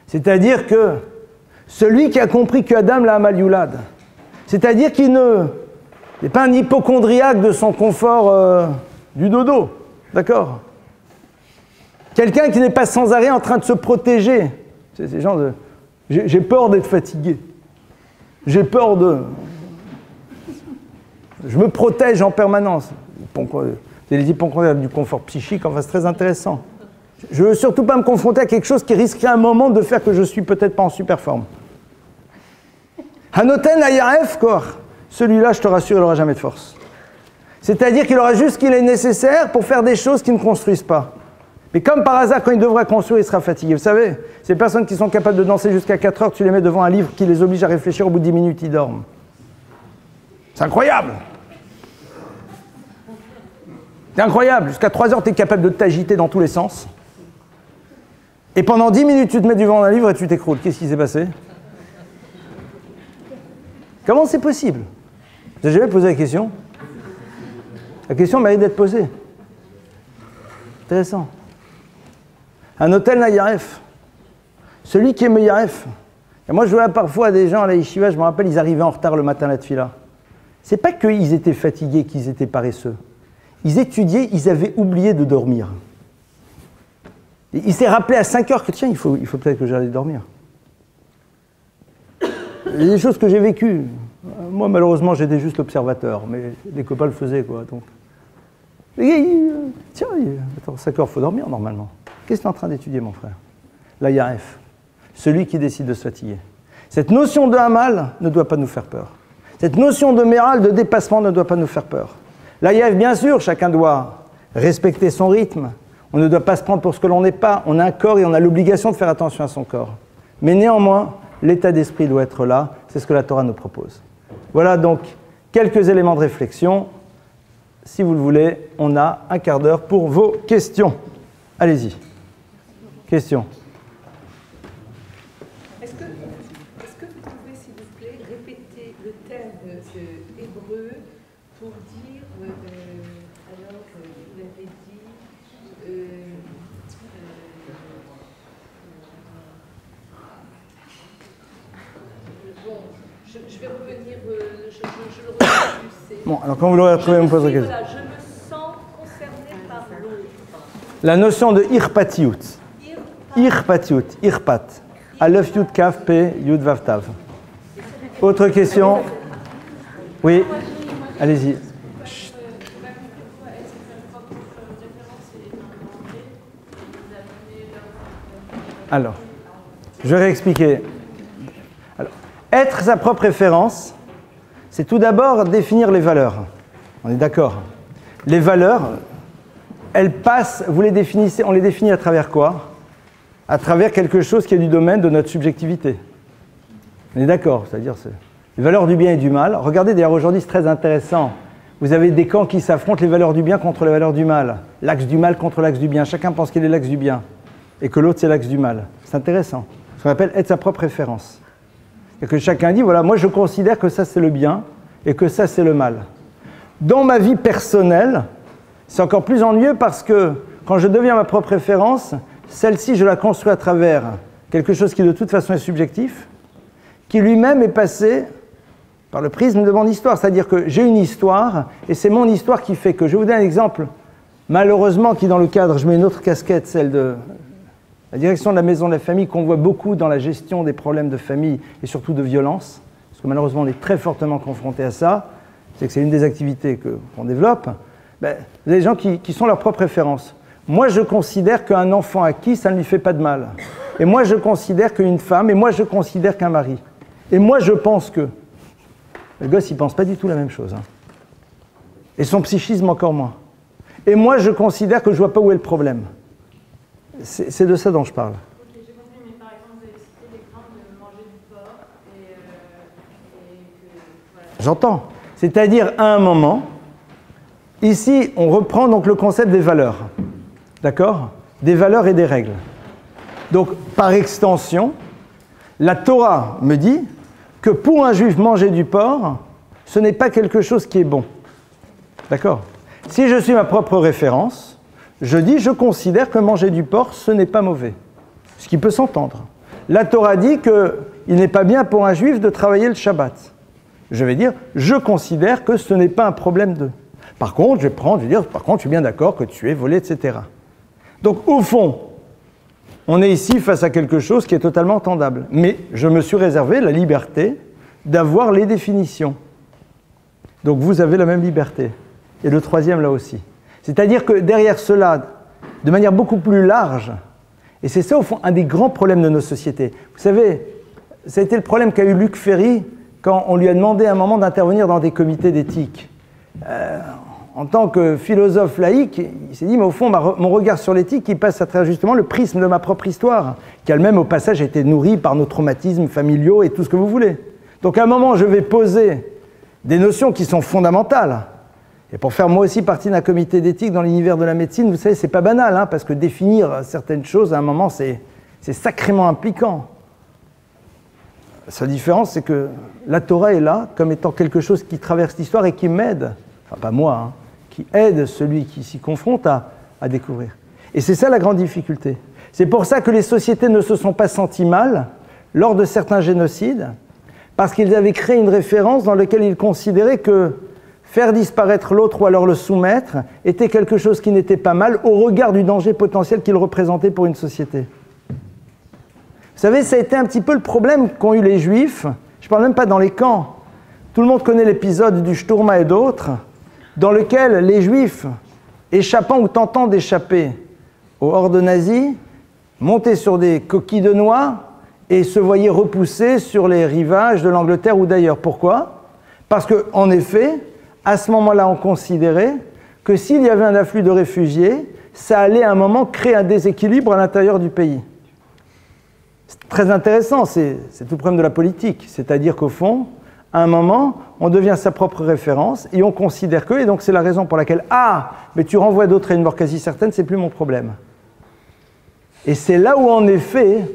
C'est-à-dire que celui qui a compris que Adam l'a Amal Yulad, c'est-à-dire qu'il n'est pas un hypocondriaque de son confort du dodo, d'accord? Quelqu'un qui n'est pas sans arrêt en train de se protéger. C'est ces gens de... J'ai peur d'être fatigué. J'ai peur de... Je me protège en permanence. C'est les hypochondriaques du confort psychique, enfin c'est très intéressant. Je ne veux surtout pas me confronter à quelque chose qui risquerait un moment de faire que je ne suis peut-être pas en super forme. Hanoten Ayaef Kor. Celui-là, je te rassure, il n'aura jamais de force. C'est-à-dire qu'il aura juste ce qu'il est nécessaire pour faire des choses qui ne construisent pas. Mais comme par hasard, quand il devra construire, il sera fatigué. Vous savez, ces personnes qui sont capables de danser jusqu'à 4 heures, tu les mets devant un livre qui les oblige à réfléchir, au bout de 10 minutes, ils dorment. C'est incroyable! C'est incroyable. Jusqu'à 3 heures, tu es capable de t'agiter dans tous les sens. Et pendant 10 minutes, tu te mets devant un livre et tu t'écroules. Qu'est-ce qui s'est passé? Comment c'est possible? Vous n'avez jamais posé la question? La question mérite d'être posée. Intéressant. Un hôtel Nayaref. Celui qui est Meyaref. Et moi, je vois parfois des gens à la yeshiva, je me rappelle, ils arrivaient en retard le matin à la tefila. C'est pas qu'ils étaient fatigués, qu'ils étaient paresseux. Ils étudiaient, ils avaient oublié de dormir. Et il s'est rappelé à 5 heures que tiens, il faut peut-être que j'aille dormir. Il y a des choses que j'ai vécues. Moi, malheureusement, j'étais juste l'observateur, mais les copains le faisaient, quoi. Donc. Tiens, attends, 5 heures, il faut dormir normalement. Qu'est-ce que tu es en train d'étudier, mon frère? La Yaref, celui qui décide de se fatiguer. Cette notion de Hamal ne doit pas nous faire peur. Cette notion de Méral, de dépassement, ne doit pas nous faire peur. La Yaref, bien sûr, chacun doit respecter son rythme. On ne doit pas se prendre pour ce que l'on n'est pas. On a un corps et on a l'obligation de faire attention à son corps. Mais néanmoins, l'état d'esprit doit être là. C'est ce que la Torah nous propose. Voilà donc quelques éléments de réflexion. Si vous le voulez, on a un quart d'heure pour vos questions. Allez-y. Questions. Est-ce que vous pouvez, s'il vous plaît, répéter le terme hébreu pour dire, alors, vous l'avez dit, bon, je vais revenir, je le retrouve plus. Bon, alors quand vous l'aurez retrouvé, vous me poserez la question. Voilà, je me sens concernée par l'autre. La notion de irpatiout. Irpatiout, irpat. Alef yud kaf pe yud vav tav. Autre question? Oui, allez-y. Alors, je vais réexpliquer. Alors, être sa propre référence, c'est tout d'abord définir les valeurs. On est d'accord? Les valeurs, elles passent, vous les définissez, on les définit à travers quoi? À travers quelque chose qui est du domaine de notre subjectivité. On est d'accord? C'est-à-dire les valeurs du bien et du mal. Regardez, d'ailleurs, aujourd'hui, c'est très intéressant. Vous avez des camps qui s'affrontent, les valeurs du bien contre les valeurs du mal. L'axe du mal contre l'axe du bien. Chacun pense qu'il est l'axe du bien et que l'autre, c'est l'axe du mal. C'est intéressant. Ce qu'on appelle être sa propre référence. Et que chacun dit, voilà, moi, je considère que ça, c'est le bien et que ça, c'est le mal. Dans ma vie personnelle, c'est encore plus ennuyeux parce que quand je deviens ma propre référence, celle-ci, je la construis à travers quelque chose qui de toute façon est subjectif, qui lui-même est passé par le prisme de mon histoire. C'est-à-dire que j'ai une histoire, et c'est mon histoire qui fait que... Je vais vous donner un exemple, malheureusement, qui dans le cadre, je mets une autre casquette, celle de la direction de la maison de la famille, qu'on voit beaucoup dans la gestion des problèmes de famille, et surtout de violence, parce que malheureusement, on est très fortement confronté à ça, c'est que c'est une des activités qu'on développe. Ben, vous avez des gens qui sont leurs propres références. Moi, je considère qu'un enfant acquis, ça ne lui fait pas de mal. Et moi, je considère qu'une femme, et moi, je considère qu'un mari. Et moi, je pense que... Le gosse, il ne pense pas du tout la même chose. Hein. Et son psychisme encore moins. Et moi, je considère que je ne vois pas où est le problème. C'est de ça dont je parle. Ok, j'ai compris, mais par exemple, vous avez cité l'exemple de manger du porc et que... Voilà. J'entends. C'est-à-dire, à un moment, ici, on reprend donc le concept des valeurs. D'accord ? Des valeurs et des règles. Donc, par extension, la Torah me dit que pour un juif, manger du porc, ce n'est pas quelque chose qui est bon. D'accord ? Si je suis ma propre référence, je dis, je considère que manger du porc, ce n'est pas mauvais. Ce qui peut s'entendre. La Torah dit qu'il n'est pas bien pour un juif de travailler le Shabbat. Je vais dire, je considère que ce n'est pas un problème de... Par contre, je vais dire, par contre, je suis bien d'accord que tu es volé, etc. Donc, au fond, on est ici face à quelque chose qui est totalement entendable. Mais je me suis réservé la liberté d'avoir les définitions. Donc, vous avez la même liberté. Et le troisième, là aussi. C'est-à-dire que derrière cela, de manière beaucoup plus large, et c'est ça, au fond, un des grands problèmes de nos sociétés. Vous savez, ça a été le problème qu'a eu Luc Ferry quand on lui a demandé à un moment d'intervenir dans des comités d'éthique. En tant que philosophe laïque, il s'est dit, mais au fond, mon regard sur l'éthique, il passe à travers justement le prisme de ma propre histoire, qui elle-même, au passage, a été nourrie par nos traumatismes familiaux et tout ce que vous voulez. Donc à un moment, je vais poser des notions qui sont fondamentales. Et pour faire moi aussi partie d'un comité d'éthique dans l'univers de la médecine, vous savez, c'est pas banal, hein, parce que définir certaines choses, à un moment, c'est sacrément impliquant. La seule différence, c'est que la Torah est là comme étant quelque chose qui traverse l'histoire et qui m'aide, enfin pas moi, hein, qui aide celui qui s'y confronte à découvrir. Et c'est ça la grande difficulté. C'est pour ça que les sociétés ne se sont pas senties mal lors de certains génocides, parce qu'ils avaient créé une référence dans laquelle ils considéraient que faire disparaître l'autre ou alors le soumettre était quelque chose qui n'était pas mal au regard du danger potentiel qu'il représentait pour une société. Vous savez, ça a été un petit peu le problème qu'ont eu les Juifs, je ne parle même pas dans les camps. Tout le monde connaît l'épisode du Shturma et d'autres, dans lequel les Juifs, échappant ou tentant d'échapper aux hordes nazies, montaient sur des coquilles de noix et se voyaient repoussés sur les rivages de l'Angleterre ou d'ailleurs. Pourquoi ? Parce qu'en effet, à ce moment-là, on considérait que s'il y avait un afflux de réfugiés, ça allait à un moment créer un déséquilibre à l'intérieur du pays. C'est très intéressant, c'est tout le problème de la politique. C'est-à-dire qu'au fond, à un moment, on devient sa propre référence et on considère que, et donc c'est la raison pour laquelle, mais tu renvoies d'autres à une mort quasi certaine, c'est plus mon problème. Et c'est là où, en effet,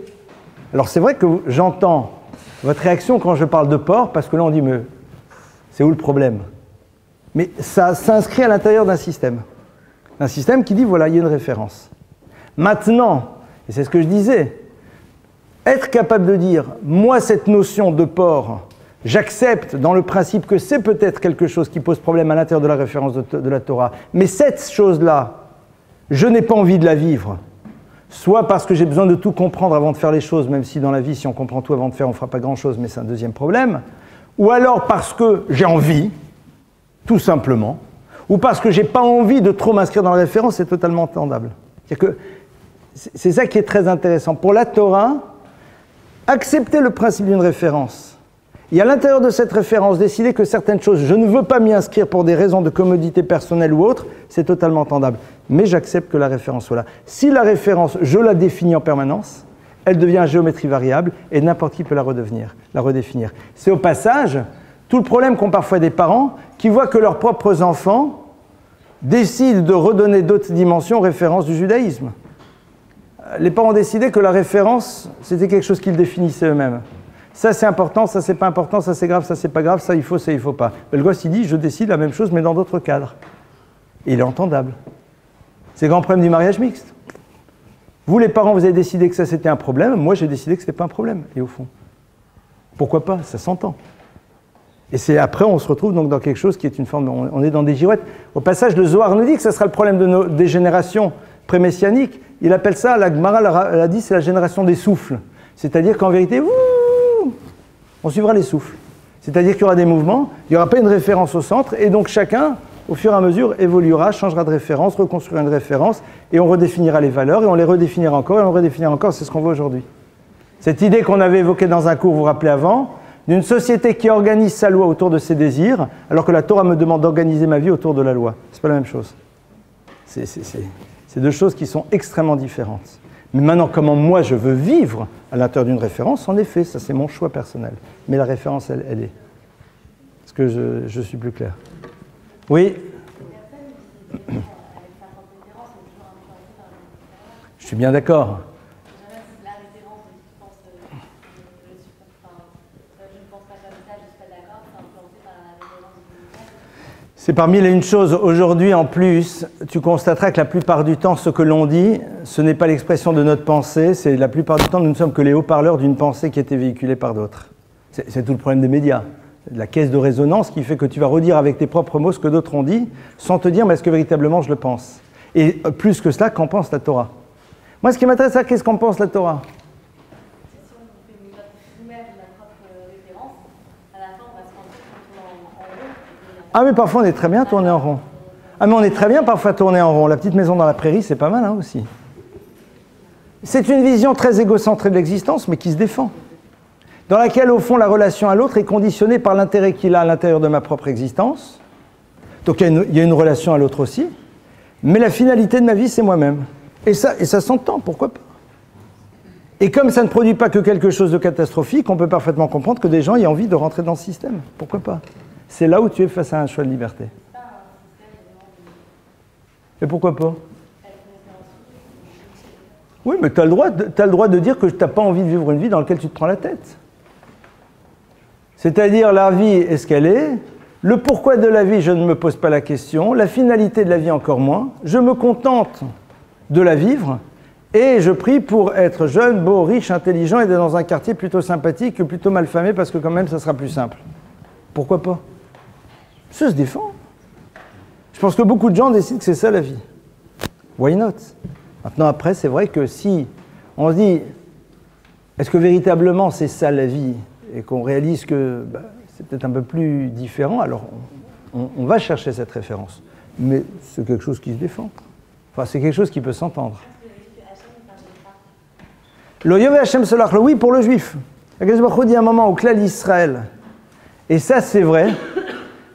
alors c'est vrai que j'entends votre réaction quand je parle de porc, parce que là on dit, mais c'est où le problème ? Mais ça s'inscrit à l'intérieur d'un système qui dit, voilà, il y a une référence. Maintenant, et c'est ce que je disais, être capable de dire, moi, cette notion de porc, j'accepte dans le principe que c'est peut-être quelque chose qui pose problème à l'intérieur de la référence de la Torah, mais cette chose-là, je n'ai pas envie de la vivre. Soit parce que j'ai besoin de tout comprendre avant de faire les choses, même si dans la vie, si on comprend tout avant de faire, on ne fera pas grand-chose, mais c'est un deuxième problème. Ou alors parce que j'ai envie, tout simplement, ou parce que je n'ai pas envie de trop m'inscrire dans la référence, c'est totalement entendable. C'est ça qui est très intéressant. Pour la Torah, accepter le principe d'une référence, et à l'intérieur de cette référence, décider que certaines choses, je ne veux pas m'y inscrire pour des raisons de commodité personnelle ou autre, c'est totalement entendable. Mais j'accepte que la référence soit là. Si la référence, je la définis en permanence, elle devient géométrie variable et n'importe qui peut la redéfinir. C'est au passage tout le problème qu'ont parfois des parents qui voient que leurs propres enfants décident de redonner d'autres dimensions aux références du judaïsme. Les parents ont décidé que la référence, c'était quelque chose qu'ils définissaient eux-mêmes. Ça c'est important, ça c'est pas important, ça c'est grave, ça c'est pas grave, ça il faut pas. Mais le gosse il dit, je décide la même chose mais dans d'autres cadres. Et il est entendable. C'est le grand problème du mariage mixte. Vous les parents, vous avez décidé que ça c'était un problème, moi j'ai décidé que c'était pas un problème. Et au fond, pourquoi pas, ça s'entend. Et c'est après, on se retrouve donc dans quelque chose qui est une forme... On est dans des girouettes. Au passage, le Zohar nous dit que ce sera le problème des générations pré-messianiques. Il appelle ça, la Gemara l'a dit, c'est la génération des souffles. C'est-à-dire qu'en vérité, on suivra les souffles. C'est-à-dire qu'il y aura des mouvements, il n'y aura pas une référence au centre, et donc chacun, au fur et à mesure, évoluera, changera de référence, reconstruira une référence, et on redéfinira les valeurs, et on les redéfinira encore, et on redéfinira encore, c'est ce qu'on voit aujourd'hui. Cette idée qu'on avait évoquée dans un cours, vous vous rappelez avant, d'une société qui organise sa loi autour de ses désirs, alors que la Torah me demande d'organiser ma vie autour de la loi. C'est pas la même chose. C'est deux choses qui sont extrêmement différentes. Mais maintenant, comment moi je veux vivre à l'intérieur d'une référence, en effet, ça c'est mon choix personnel. Mais la référence, elle est. Est-ce que je suis plus clair? Oui. Je suis bien d'accord. C'est parmi les une chose. Aujourd'hui, en plus, tu constateras que la plupart du temps, ce que l'on dit, ce n'est pas l'expression de notre pensée, c'est la plupart du temps, nous ne sommes que les haut-parleurs d'une pensée qui a été véhiculée par d'autres. C'est tout le problème des médias. De la caisse de résonance qui fait que tu vas redire avec tes propres mots ce que d'autres ont dit, sans te dire, mais est-ce que véritablement je le pense? Et plus que cela, qu'en pense la Torah? Moi, ce qui m'intéresse, c'est qu'est-ce qu'en pense la Torah? Ah mais parfois on est très bien tourné en rond. Ah mais on est très bien parfois tourné en rond. La petite maison dans la prairie, c'est pas mal hein, aussi. C'est une vision très égocentrée de l'existence, mais qui se défend. Dans laquelle, au fond, la relation à l'autre est conditionnée par l'intérêt qu'il a à l'intérieur de ma propre existence. Donc il y a une relation à l'autre aussi. Mais la finalité de ma vie, c'est moi-même. Et ça s'entend, pourquoi pas? Et comme ça ne produit pas que quelque chose de catastrophique, on peut parfaitement comprendre que des gens aient envie de rentrer dans ce système. Pourquoi pas? C'est là où tu es face à un choix de liberté. Et pourquoi pas? Oui, mais tu as le droit de dire que tu n'as pas envie de vivre une vie dans laquelle tu te prends la tête. C'est-à-dire, la vie est ce qu'elle est. Le pourquoi de la vie, je ne me pose pas la question. La finalité de la vie, encore moins. Je me contente de la vivre. Et je prie pour être jeune, beau, riche, intelligent et d'être dans un quartier plutôt sympathique que plutôt mal famé parce que quand même, ça sera plus simple. Pourquoi pas? Ça se défend. Je pense que beaucoup de gens décident que c'est ça la vie. Why not? Maintenant, après, c'est vrai que si on se dit, est-ce que véritablement c'est ça la vie? Et qu'on réalise que c'est peut-être un peu plus différent, alors on va chercher cette référence. Mais c'est quelque chose qui se défend. Enfin, c'est quelque chose qui peut s'entendre. Lo Yove Hashem Solach, oui, pour le juif. Akadosh Baruch Hu dit à un moment au Klal Israël, et ça c'est vrai,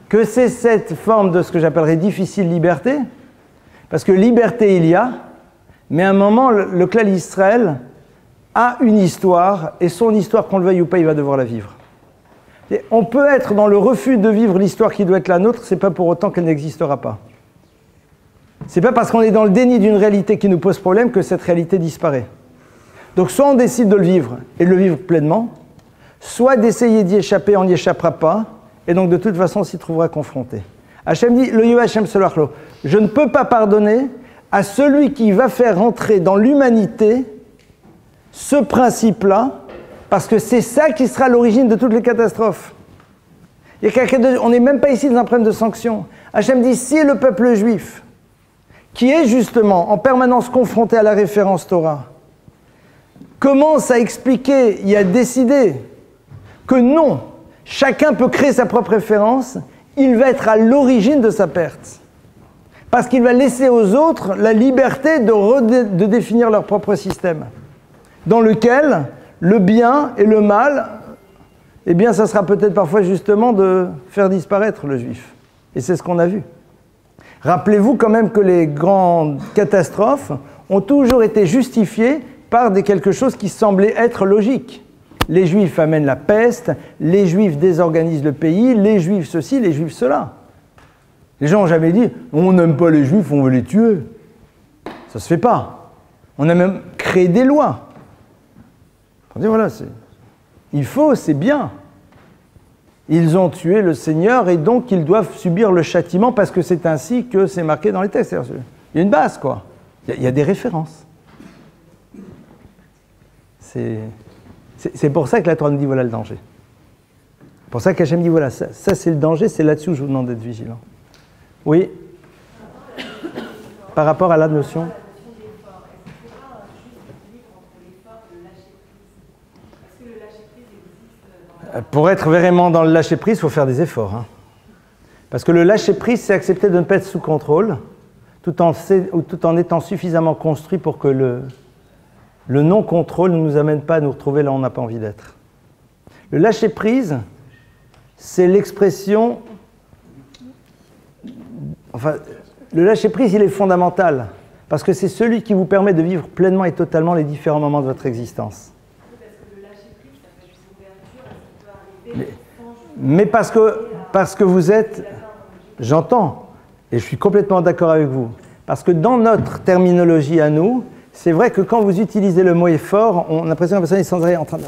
que c'est cette forme de ce que j'appellerais difficile liberté, parce que liberté il y a, mais à un moment, le Klal Israël a une histoire, et son histoire, qu'on le veuille ou pas, il va devoir la vivre. Et on peut être dans le refus de vivre l'histoire qui doit être la nôtre, c'est pas pour autant qu'elle n'existera pas. C'est pas parce qu'on est dans le déni d'une réalité qui nous pose problème que cette réalité disparaît. Donc soit on décide de le vivre, et de le vivre pleinement, soit d'essayer d'y échapper, on n'y échappera pas, et donc de toute façon on s'y trouvera confronté. Hachem dit, le Yo Hachem Solachlo, je ne peux pas pardonner à celui qui va faire rentrer dans l'humanité ce principe-là, parce que c'est ça qui sera l'origine de toutes les catastrophes. On n'est même pas ici dans un problème de sanction. Hachem dit, si le peuple juif, qui est justement en permanence confronté à la référence Torah, commence à expliquer et à décider que non, chacun peut créer sa propre référence, il va être à l'origine de sa perte. Parce qu'il va laisser aux autres la liberté de définir leur propre système, dans lequel le bien et le mal, eh bien, ça sera peut-être parfois justement de faire disparaître le juif. Et c'est ce qu'on a vu. Rappelez-vous quand même que les grandes catastrophes ont toujours été justifiées par quelque chose qui semblait être logique. Les Juifs amènent la peste, les Juifs désorganisent le pays, les Juifs ceci, les Juifs cela. Les gens n'ont jamais dit « on n'aime pas les Juifs, on veut les tuer ». Ça ne se fait pas. On a même créé des lois. On dit voilà, il faut, c'est bien. Ils ont tué le Seigneur et donc ils doivent subir le châtiment parce que c'est ainsi que c'est marqué dans les textes. Il y a une base, quoi. Il y a des références. C'est pour ça que la Torah nous dit voilà le danger. C'est pour ça qu'Hachem dit, voilà, ça c'est le danger, c'est là-dessus que je vous demande d'être vigilant. Oui. Par rapport à la notion. Pour être vraiment dans le lâcher-prise, il faut faire des efforts. Hein. Parce que le lâcher-prise, c'est accepter de ne pas être sous contrôle, tout en étant suffisamment construit pour que le non-contrôle ne nous amène pas à nous retrouver là où on n'a pas envie d'être. Le lâcher-prise, c'est l'expression... Enfin, le lâcher-prise, il est fondamental, parce que c'est celui qui vous permet de vivre pleinement et totalement les différents moments de votre existence. Mais parce que vous êtes... J'entends, et je suis complètement d'accord avec vous, parce que dans notre terminologie à nous, c'est vrai que quand vous utilisez le mot effort, on a l'impression que la personne est sans arrêt en train de...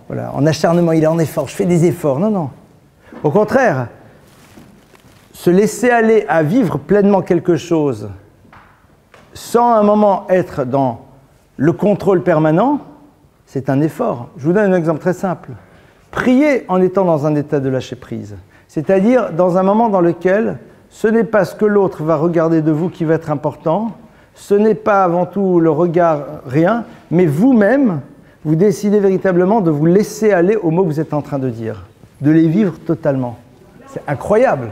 Voilà, en acharnement, il est en effort, je fais des efforts. Non, non. Au contraire, se laisser aller à vivre pleinement quelque chose sans à un moment être dans le contrôle permanent, c'est un effort. Je vous donne un exemple très simple. Prier en étant dans un état de lâcher-prise, c'est-à-dire dans un moment dans lequel ce n'est pas ce que l'autre va regarder de vous qui va être important, ce n'est pas avant tout le regard, rien, mais vous-même, vous décidez véritablement de vous laisser aller aux mots que vous êtes en train de dire, de les vivre totalement. C'est incroyable.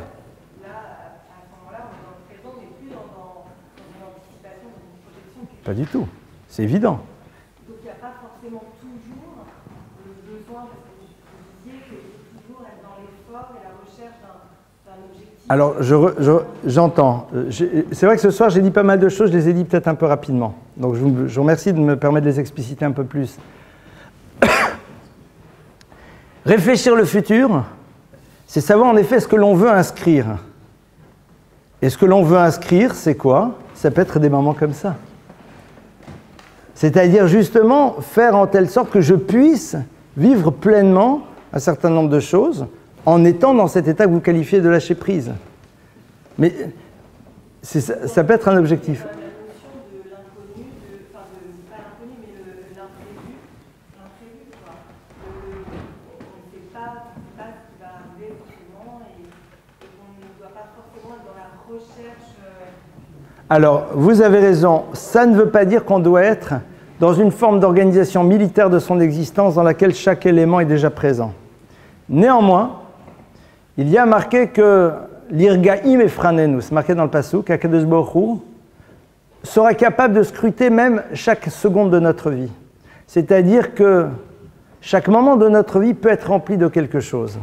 Pas du tout, c'est évident. Donc il n'y a pas forcément toujours le besoin, parce que vous disiez qu'il faut toujours être dans l'effort et la recherche d'un objectif. Alors j'entends. C'est vrai que ce soir j'ai dit pas mal de choses, je les ai dit peut-être un peu rapidement. Donc je vous remercie de me permettre de les expliciter un peu plus. Réfléchir le futur, c'est savoir en effet ce que l'on veut inscrire. Et ce que l'on veut inscrire, c'est quoi? Ça peut être des moments comme ça. C'est-à-dire justement faire en telle sorte que je puisse vivre pleinement un certain nombre de choses en étant dans cet état que vous qualifiez de lâcher prise. Mais ça peut être un objectif. La notion de l'inconnu, pas l'inconnu, mais l'imprévu, quoi. On ne sait pas ce qui va arriver forcément et qu'on ne doit pas forcément être dans la recherche. Alors, vous avez raison, ça ne veut pas dire qu'on doit être dans une forme d'organisation militaire de son existence dans laquelle chaque élément est déjà présent. Néanmoins, il y a marqué que l'irgaïm efranenu, c'est marqué dans le passouk, Akadosh Baruch Hu sera capable de scruter même chaque seconde de notre vie. C'est-à-dire que chaque moment de notre vie peut être rempli de quelque chose.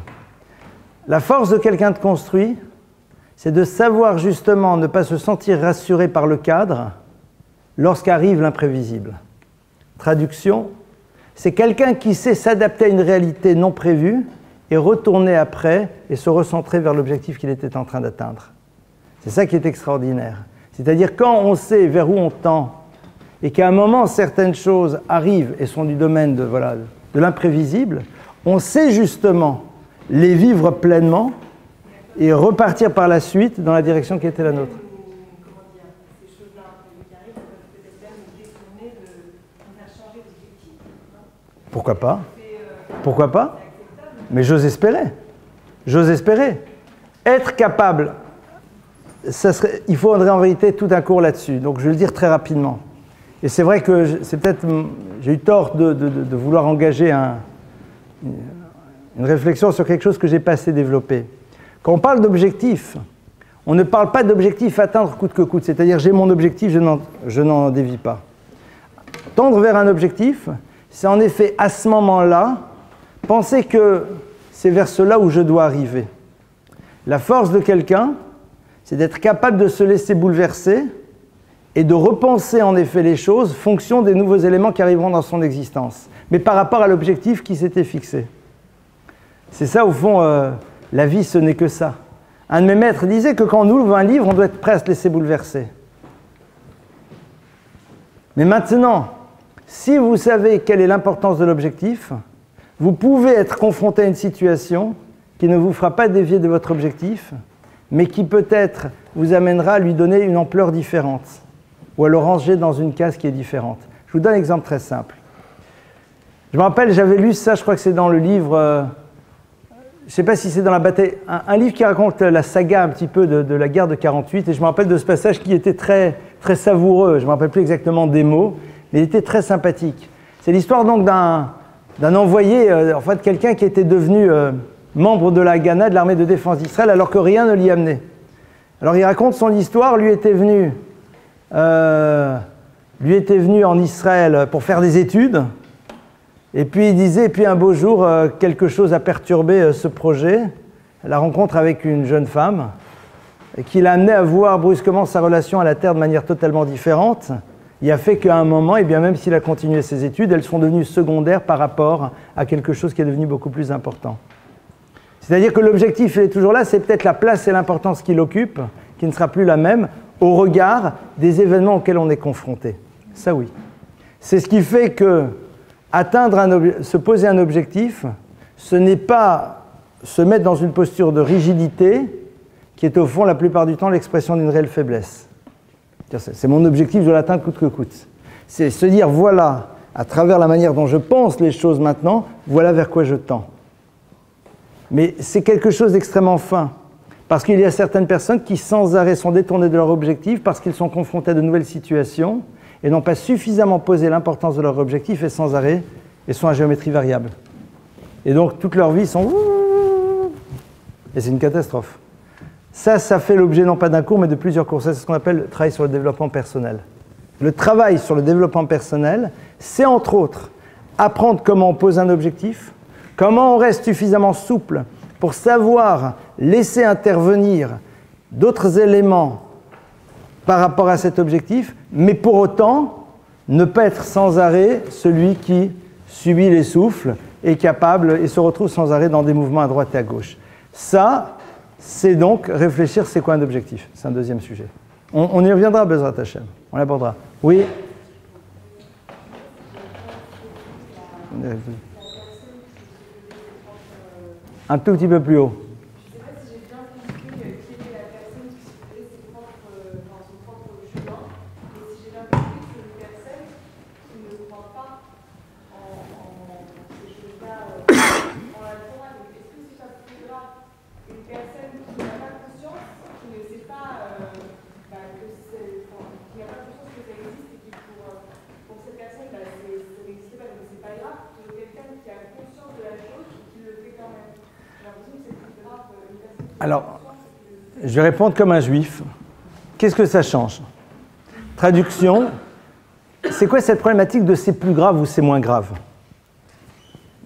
La force de quelqu'un de construit, c'est de savoir justement ne pas se sentir rassuré par le cadre lorsqu'arrive l'imprévisible. Traduction, c'est quelqu'un qui sait s'adapter à une réalité non prévue et retourner après et se recentrer vers l'objectif qu'il était en train d'atteindre. C'est ça qui est extraordinaire. C'est-à-dire quand on sait vers où on tend et qu'à un moment certaines choses arrivent et sont du domaine de l'imprévisible, on sait justement les vivre pleinement et repartir par la suite dans la direction qui était la nôtre. Ces choses-là qui arrivent, peut-être même nous détourner de faire changer d'objectif. Pourquoi pas? Pourquoi pas? Mais j'ose espérer. J'ose espérer. Être capable, il faudrait en vérité tout un cours là-dessus. Donc je vais le dire très rapidement. Et c'est vrai que j'ai eu tort de vouloir engager une réflexion sur quelque chose que je n'ai pas assez développé. Quand on parle d'objectif, on ne parle pas d'objectif à atteindre coûte que coûte. C'est-à-dire j'ai mon objectif, je n'en dévie pas. Tendre vers un objectif, c'est en effet à ce moment-là penser que c'est vers cela où je dois arriver. La force de quelqu'un, c'est d'être capable de se laisser bouleverser et de repenser en effet les choses fonction des nouveaux éléments qui arriveront dans son existence, mais par rapport à l'objectif qui s'était fixé. C'est ça, au fond, la vie, ce n'est que ça. Un de mes maîtres disait que quand on ouvre un livre, on doit être prêt à se laisser bouleverser. Mais maintenant, si vous savez quelle est l'importance de l'objectif, vous pouvez être confronté à une situation qui ne vous fera pas dévier de votre objectif, mais qui peut-être vous amènera à lui donner une ampleur différente, ou à le ranger dans une case qui est différente. Je vous donne un exemple très simple. Je me rappelle, j'avais lu ça, je crois que c'est dans le livre je ne sais pas si c'est dans la bataille, un livre qui raconte la saga un petit peu de la guerre de 48, et je me rappelle de ce passage qui était très, très savoureux, je ne me rappelle plus exactement des mots, mais il était très sympathique. C'est l'histoire donc d'un envoyé, en fait quelqu'un qui était devenu membre de la Haganah, de l'armée de défense d'Israël, alors que rien ne l'y amenait. Alors il raconte son histoire, lui était venu en Israël pour faire des études, et puis il disait, et puis un beau jour, quelque chose a perturbé ce projet, la rencontre avec une jeune femme, et qui l'a amené à voir brusquement sa relation à la terre de manière totalement différente. Il a fait qu'à un moment, et bien même s'il a continué ses études, elles sont devenues secondaires par rapport à quelque chose qui est devenu beaucoup plus important. C'est-à-dire que l'objectif, il est toujours là, c'est peut-être la place et l'importance qu'il occupe, qui ne sera plus la même au regard des événements auxquels on est confronté. Ça oui. C'est ce qui fait que se poser un objectif, ce n'est pas se mettre dans une posture de rigidité qui est au fond la plupart du temps l'expression d'une réelle faiblesse. C'est mon objectif, je dois l'atteindre coûte que coûte. C'est se dire, voilà, à travers la manière dont je pense les choses maintenant, voilà vers quoi je tends. Mais c'est quelque chose d'extrêmement fin, parce qu'il y a certaines personnes qui sans arrêt sont détournées de leur objectif parce qu'ils sont confrontés à de nouvelles situations et n'ont pas suffisamment posé l'importance de leur objectif et sans arrêt, et sont à géométrie variable. Et donc toute leur vie sont... Et c'est une catastrophe. Ça fait l'objet non pas d'un cours, mais de plusieurs cours. Ça, c'est ce qu'on appelle le travail sur le développement personnel. Le travail sur le développement personnel, c'est entre autres apprendre comment on pose un objectif, comment on reste suffisamment souple pour savoir laisser intervenir d'autres éléments par rapport à cet objectif, mais pour autant ne pas être sans arrêt celui qui subit les souffles, est capable et se retrouve sans arrêt dans des mouvements à droite et à gauche. Ça, c'est donc réfléchir, c'est quoi un objectif? C'est un deuxième sujet. On y reviendra, Bezrat Hashem. On l'abordera. Oui? Un tout petit peu plus haut. Je ne sais pas si j'ai bien compris qui était la personne qui se faisait son propre chemin, mais si j'ai bien compris, c'est une personne qui ne croit pas en ces choses-là, en la Torah. Donc, est-ce que c'est pas plus grave une personne qui n'a pas conscience, qui ne sait pas qui n'a pas conscience que ça existe et qui pour cette personne, ça n'existe pas, donc c'est pas grave, que quelqu'un qui a conscience de la chose et qui le fait quand même. Alors, je vais répondre comme un juif. Qu'est-ce que ça change? Traduction. C'est quoi cette problématique de c'est plus grave ou c'est moins grave?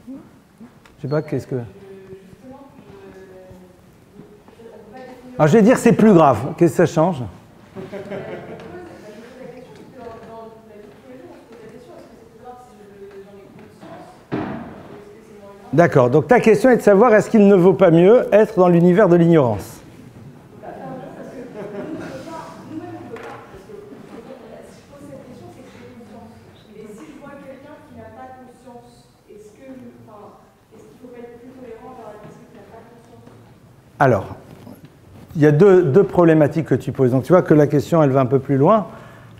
Je sais pas, qu'est-ce que... Alors, je vais dire c'est plus grave. Qu'est-ce que ça change? D'accord, donc ta question est de savoir est-ce qu'il ne vaut pas mieux être dans l'univers de l'ignorance? Alors, il y a deux problématiques que tu poses. Donc tu vois que la question, elle va un peu plus loin.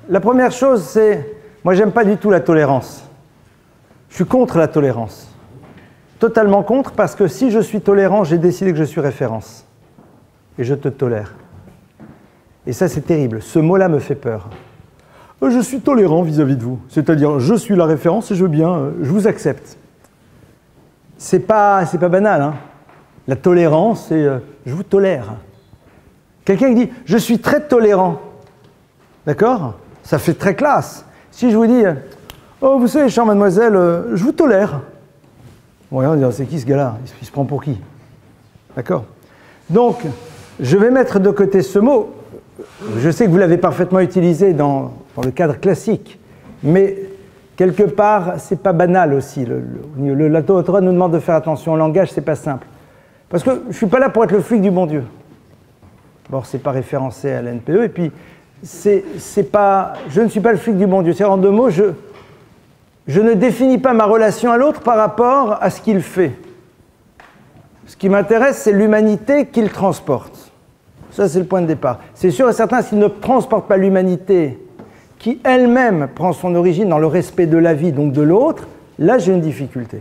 La première chose, c'est... Moi, j'aime pas du tout la tolérance. Je suis contre la tolérance. Totalement contre, parce que si je suis tolérant, j'ai décidé que je suis référence. Et je te tolère. Et ça, c'est terrible. Ce mot-là me fait peur. Je suis tolérant vis-à-vis de vous. C'est-à-dire, je suis la référence et je veux bien, je vous accepte. C'est pas banal, hein. La tolérance, c'est je vous tolère. Quelqu'un qui dit « je suis très tolérant », d'accord? Ça fait très classe. Si je vous dis « oh, vous savez, chère mademoiselle, je vous tolère », bon, on va dire « c'est qui ce gars-là? Il se prend pour qui ?» D'accord? Donc, je vais mettre de côté ce mot. Je sais que vous l'avez parfaitement utilisé dans le cadre classique, mais quelque part, c'est pas banal aussi. La Torah nous demande de faire attention au langage, c'est pas simple. Parce que je ne suis pas là pour être le flic du bon Dieu. D'abord, ce n'est pas référencé à l'NPE, et puis, je ne suis pas le flic du bon Dieu. C'est-à-dire, en deux mots, je ne définis pas ma relation à l'autre par rapport à ce qu'il fait. Ce qui m'intéresse, c'est l'humanité qu'il transporte. Ça, c'est le point de départ. C'est sûr et certain, s'il ne transporte pas l'humanité, qui elle-même prend son origine dans le respect de la vie, donc de l'autre, là, j'ai une difficulté.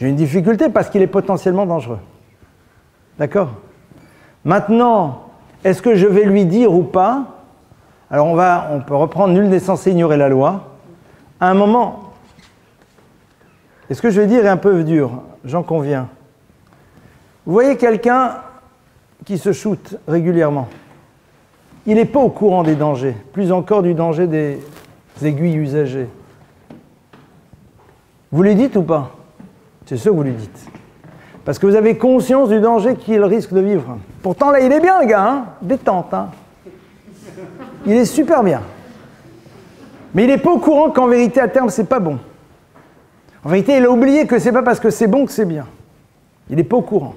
J'ai une difficulté parce qu'il est potentiellement dangereux. D'accord? Maintenant, est-ce que je vais lui dire ou pas? Alors on peut reprendre nul n'est censé ignorer la loi. À un moment, et ce que je vais dire est un peu dur, j'en conviens. Vous voyez quelqu'un qui se shoot régulièrement. Il n'est pas au courant des dangers, plus encore du danger des aiguilles usagées. Vous lui dites ou pas? C'est sûr que vous lui dites. Parce que vous avez conscience du danger qu'il risque de vivre. Pourtant, là, il est bien, le gars, hein? Détente. Hein? Il est super bien. Mais il n'est pas au courant qu'en vérité, à terme, c'est pas bon. En vérité, il a oublié que c'est pas parce que c'est bon que c'est bien. Il n'est pas au courant.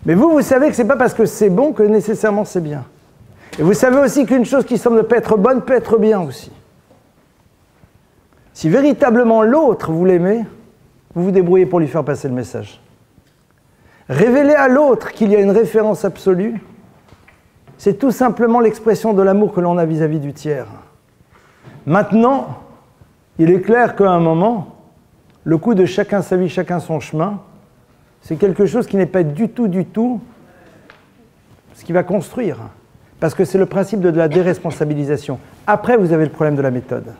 Mais vous savez que c'est pas parce que c'est bon que nécessairement c'est bien. Et vous savez aussi qu'une chose qui semble ne pas être bonne peut être bien aussi. Si véritablement l'autre, vous l'aimez, vous vous débrouillez pour lui faire passer le message. Révéler à l'autre qu'il y a une référence absolue, c'est tout simplement l'expression de l'amour que l'on a vis-à-vis du tiers. Maintenant, il est clair qu'à un moment, le coup de chacun sa vie, chacun son chemin, c'est quelque chose qui n'est pas du tout ce qui va construire. Parce que c'est le principe de la déresponsabilisation. Après, vous avez le problème de la méthode.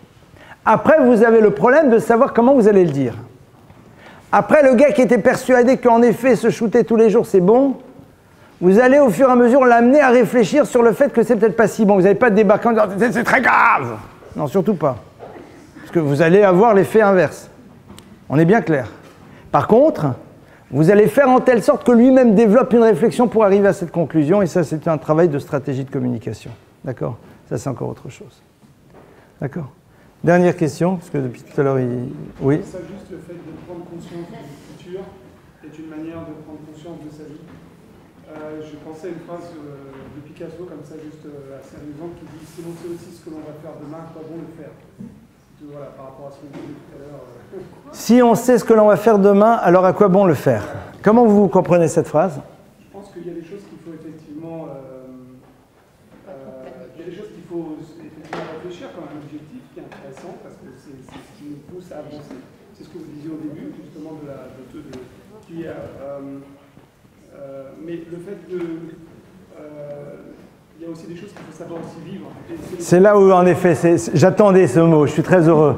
Après, vous avez le problème de savoir comment vous allez le dire. Après, le gars qui était persuadé qu'en effet, se shooter tous les jours, c'est bon, vous allez au fur et à mesure l'amener à réfléchir sur le fait que c'est peut-être pas si bon. Vous n'allez pas débarquer en disant « c'est très grave !» Non, surtout pas. Parce que vous allez avoir l'effet inverse. On est bien clair. Par contre, vous allez faire en telle sorte que lui-même développe une réflexion pour arriver à cette conclusion, et ça, c'est un travail de stratégie de communication. D'accord? Ça, c'est encore autre chose. D'accord? Dernière question, parce que depuis tout à l'heure, oui? Ça, juste le fait de prendre conscience du futur est une manière de prendre conscience de sa vie. Je pensais à une phrase de Picasso, comme ça, juste assez amusante, qui dit « Si l'on sait aussi ce que l'on va faire demain, à quoi bon le faire ?» Voilà, par rapport à ce qu'on disait tout à l'heure. Si on sait ce que l'on va faire demain, alors à quoi bon le faire? Comment vous comprenez cette phrase? Je pense qu'il y a des choses qu'il faut effectivement... il y a des choses qu'il faut effectivement réfléchir comme un objectif qui est intéressant, parce que c'est ce qui nous pousse à avancer. C'est ce que vous disiez au début, justement, mais le fait de... il y a aussi des choses qu'il faut savoir aussi vivre. C'est là où, en effet, j'attendais ce mot, je suis très heureux.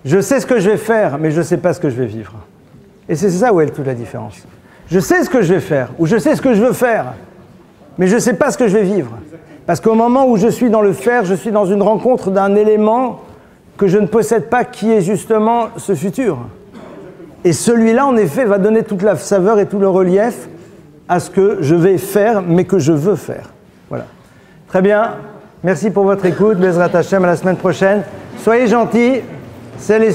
Je sais ce que je vais faire, mais je ne sais pas ce que je vais vivre. Et c'est ça où est toute la différence. Je sais ce que je vais faire, ou je sais ce que je veux faire, mais je ne sais pas ce que je vais vivre. Parce qu'au moment où je suis dans le faire, je suis dans une rencontre d'un élément que je ne possède pas, qui est justement ce futur. Et celui-là, en effet, va donner toute la saveur et tout le relief à ce que je vais faire, mais que je veux faire. Voilà. Très bien. Merci pour votre écoute. Bezrat Hashem, à la semaine prochaine. Soyez gentils. C'est les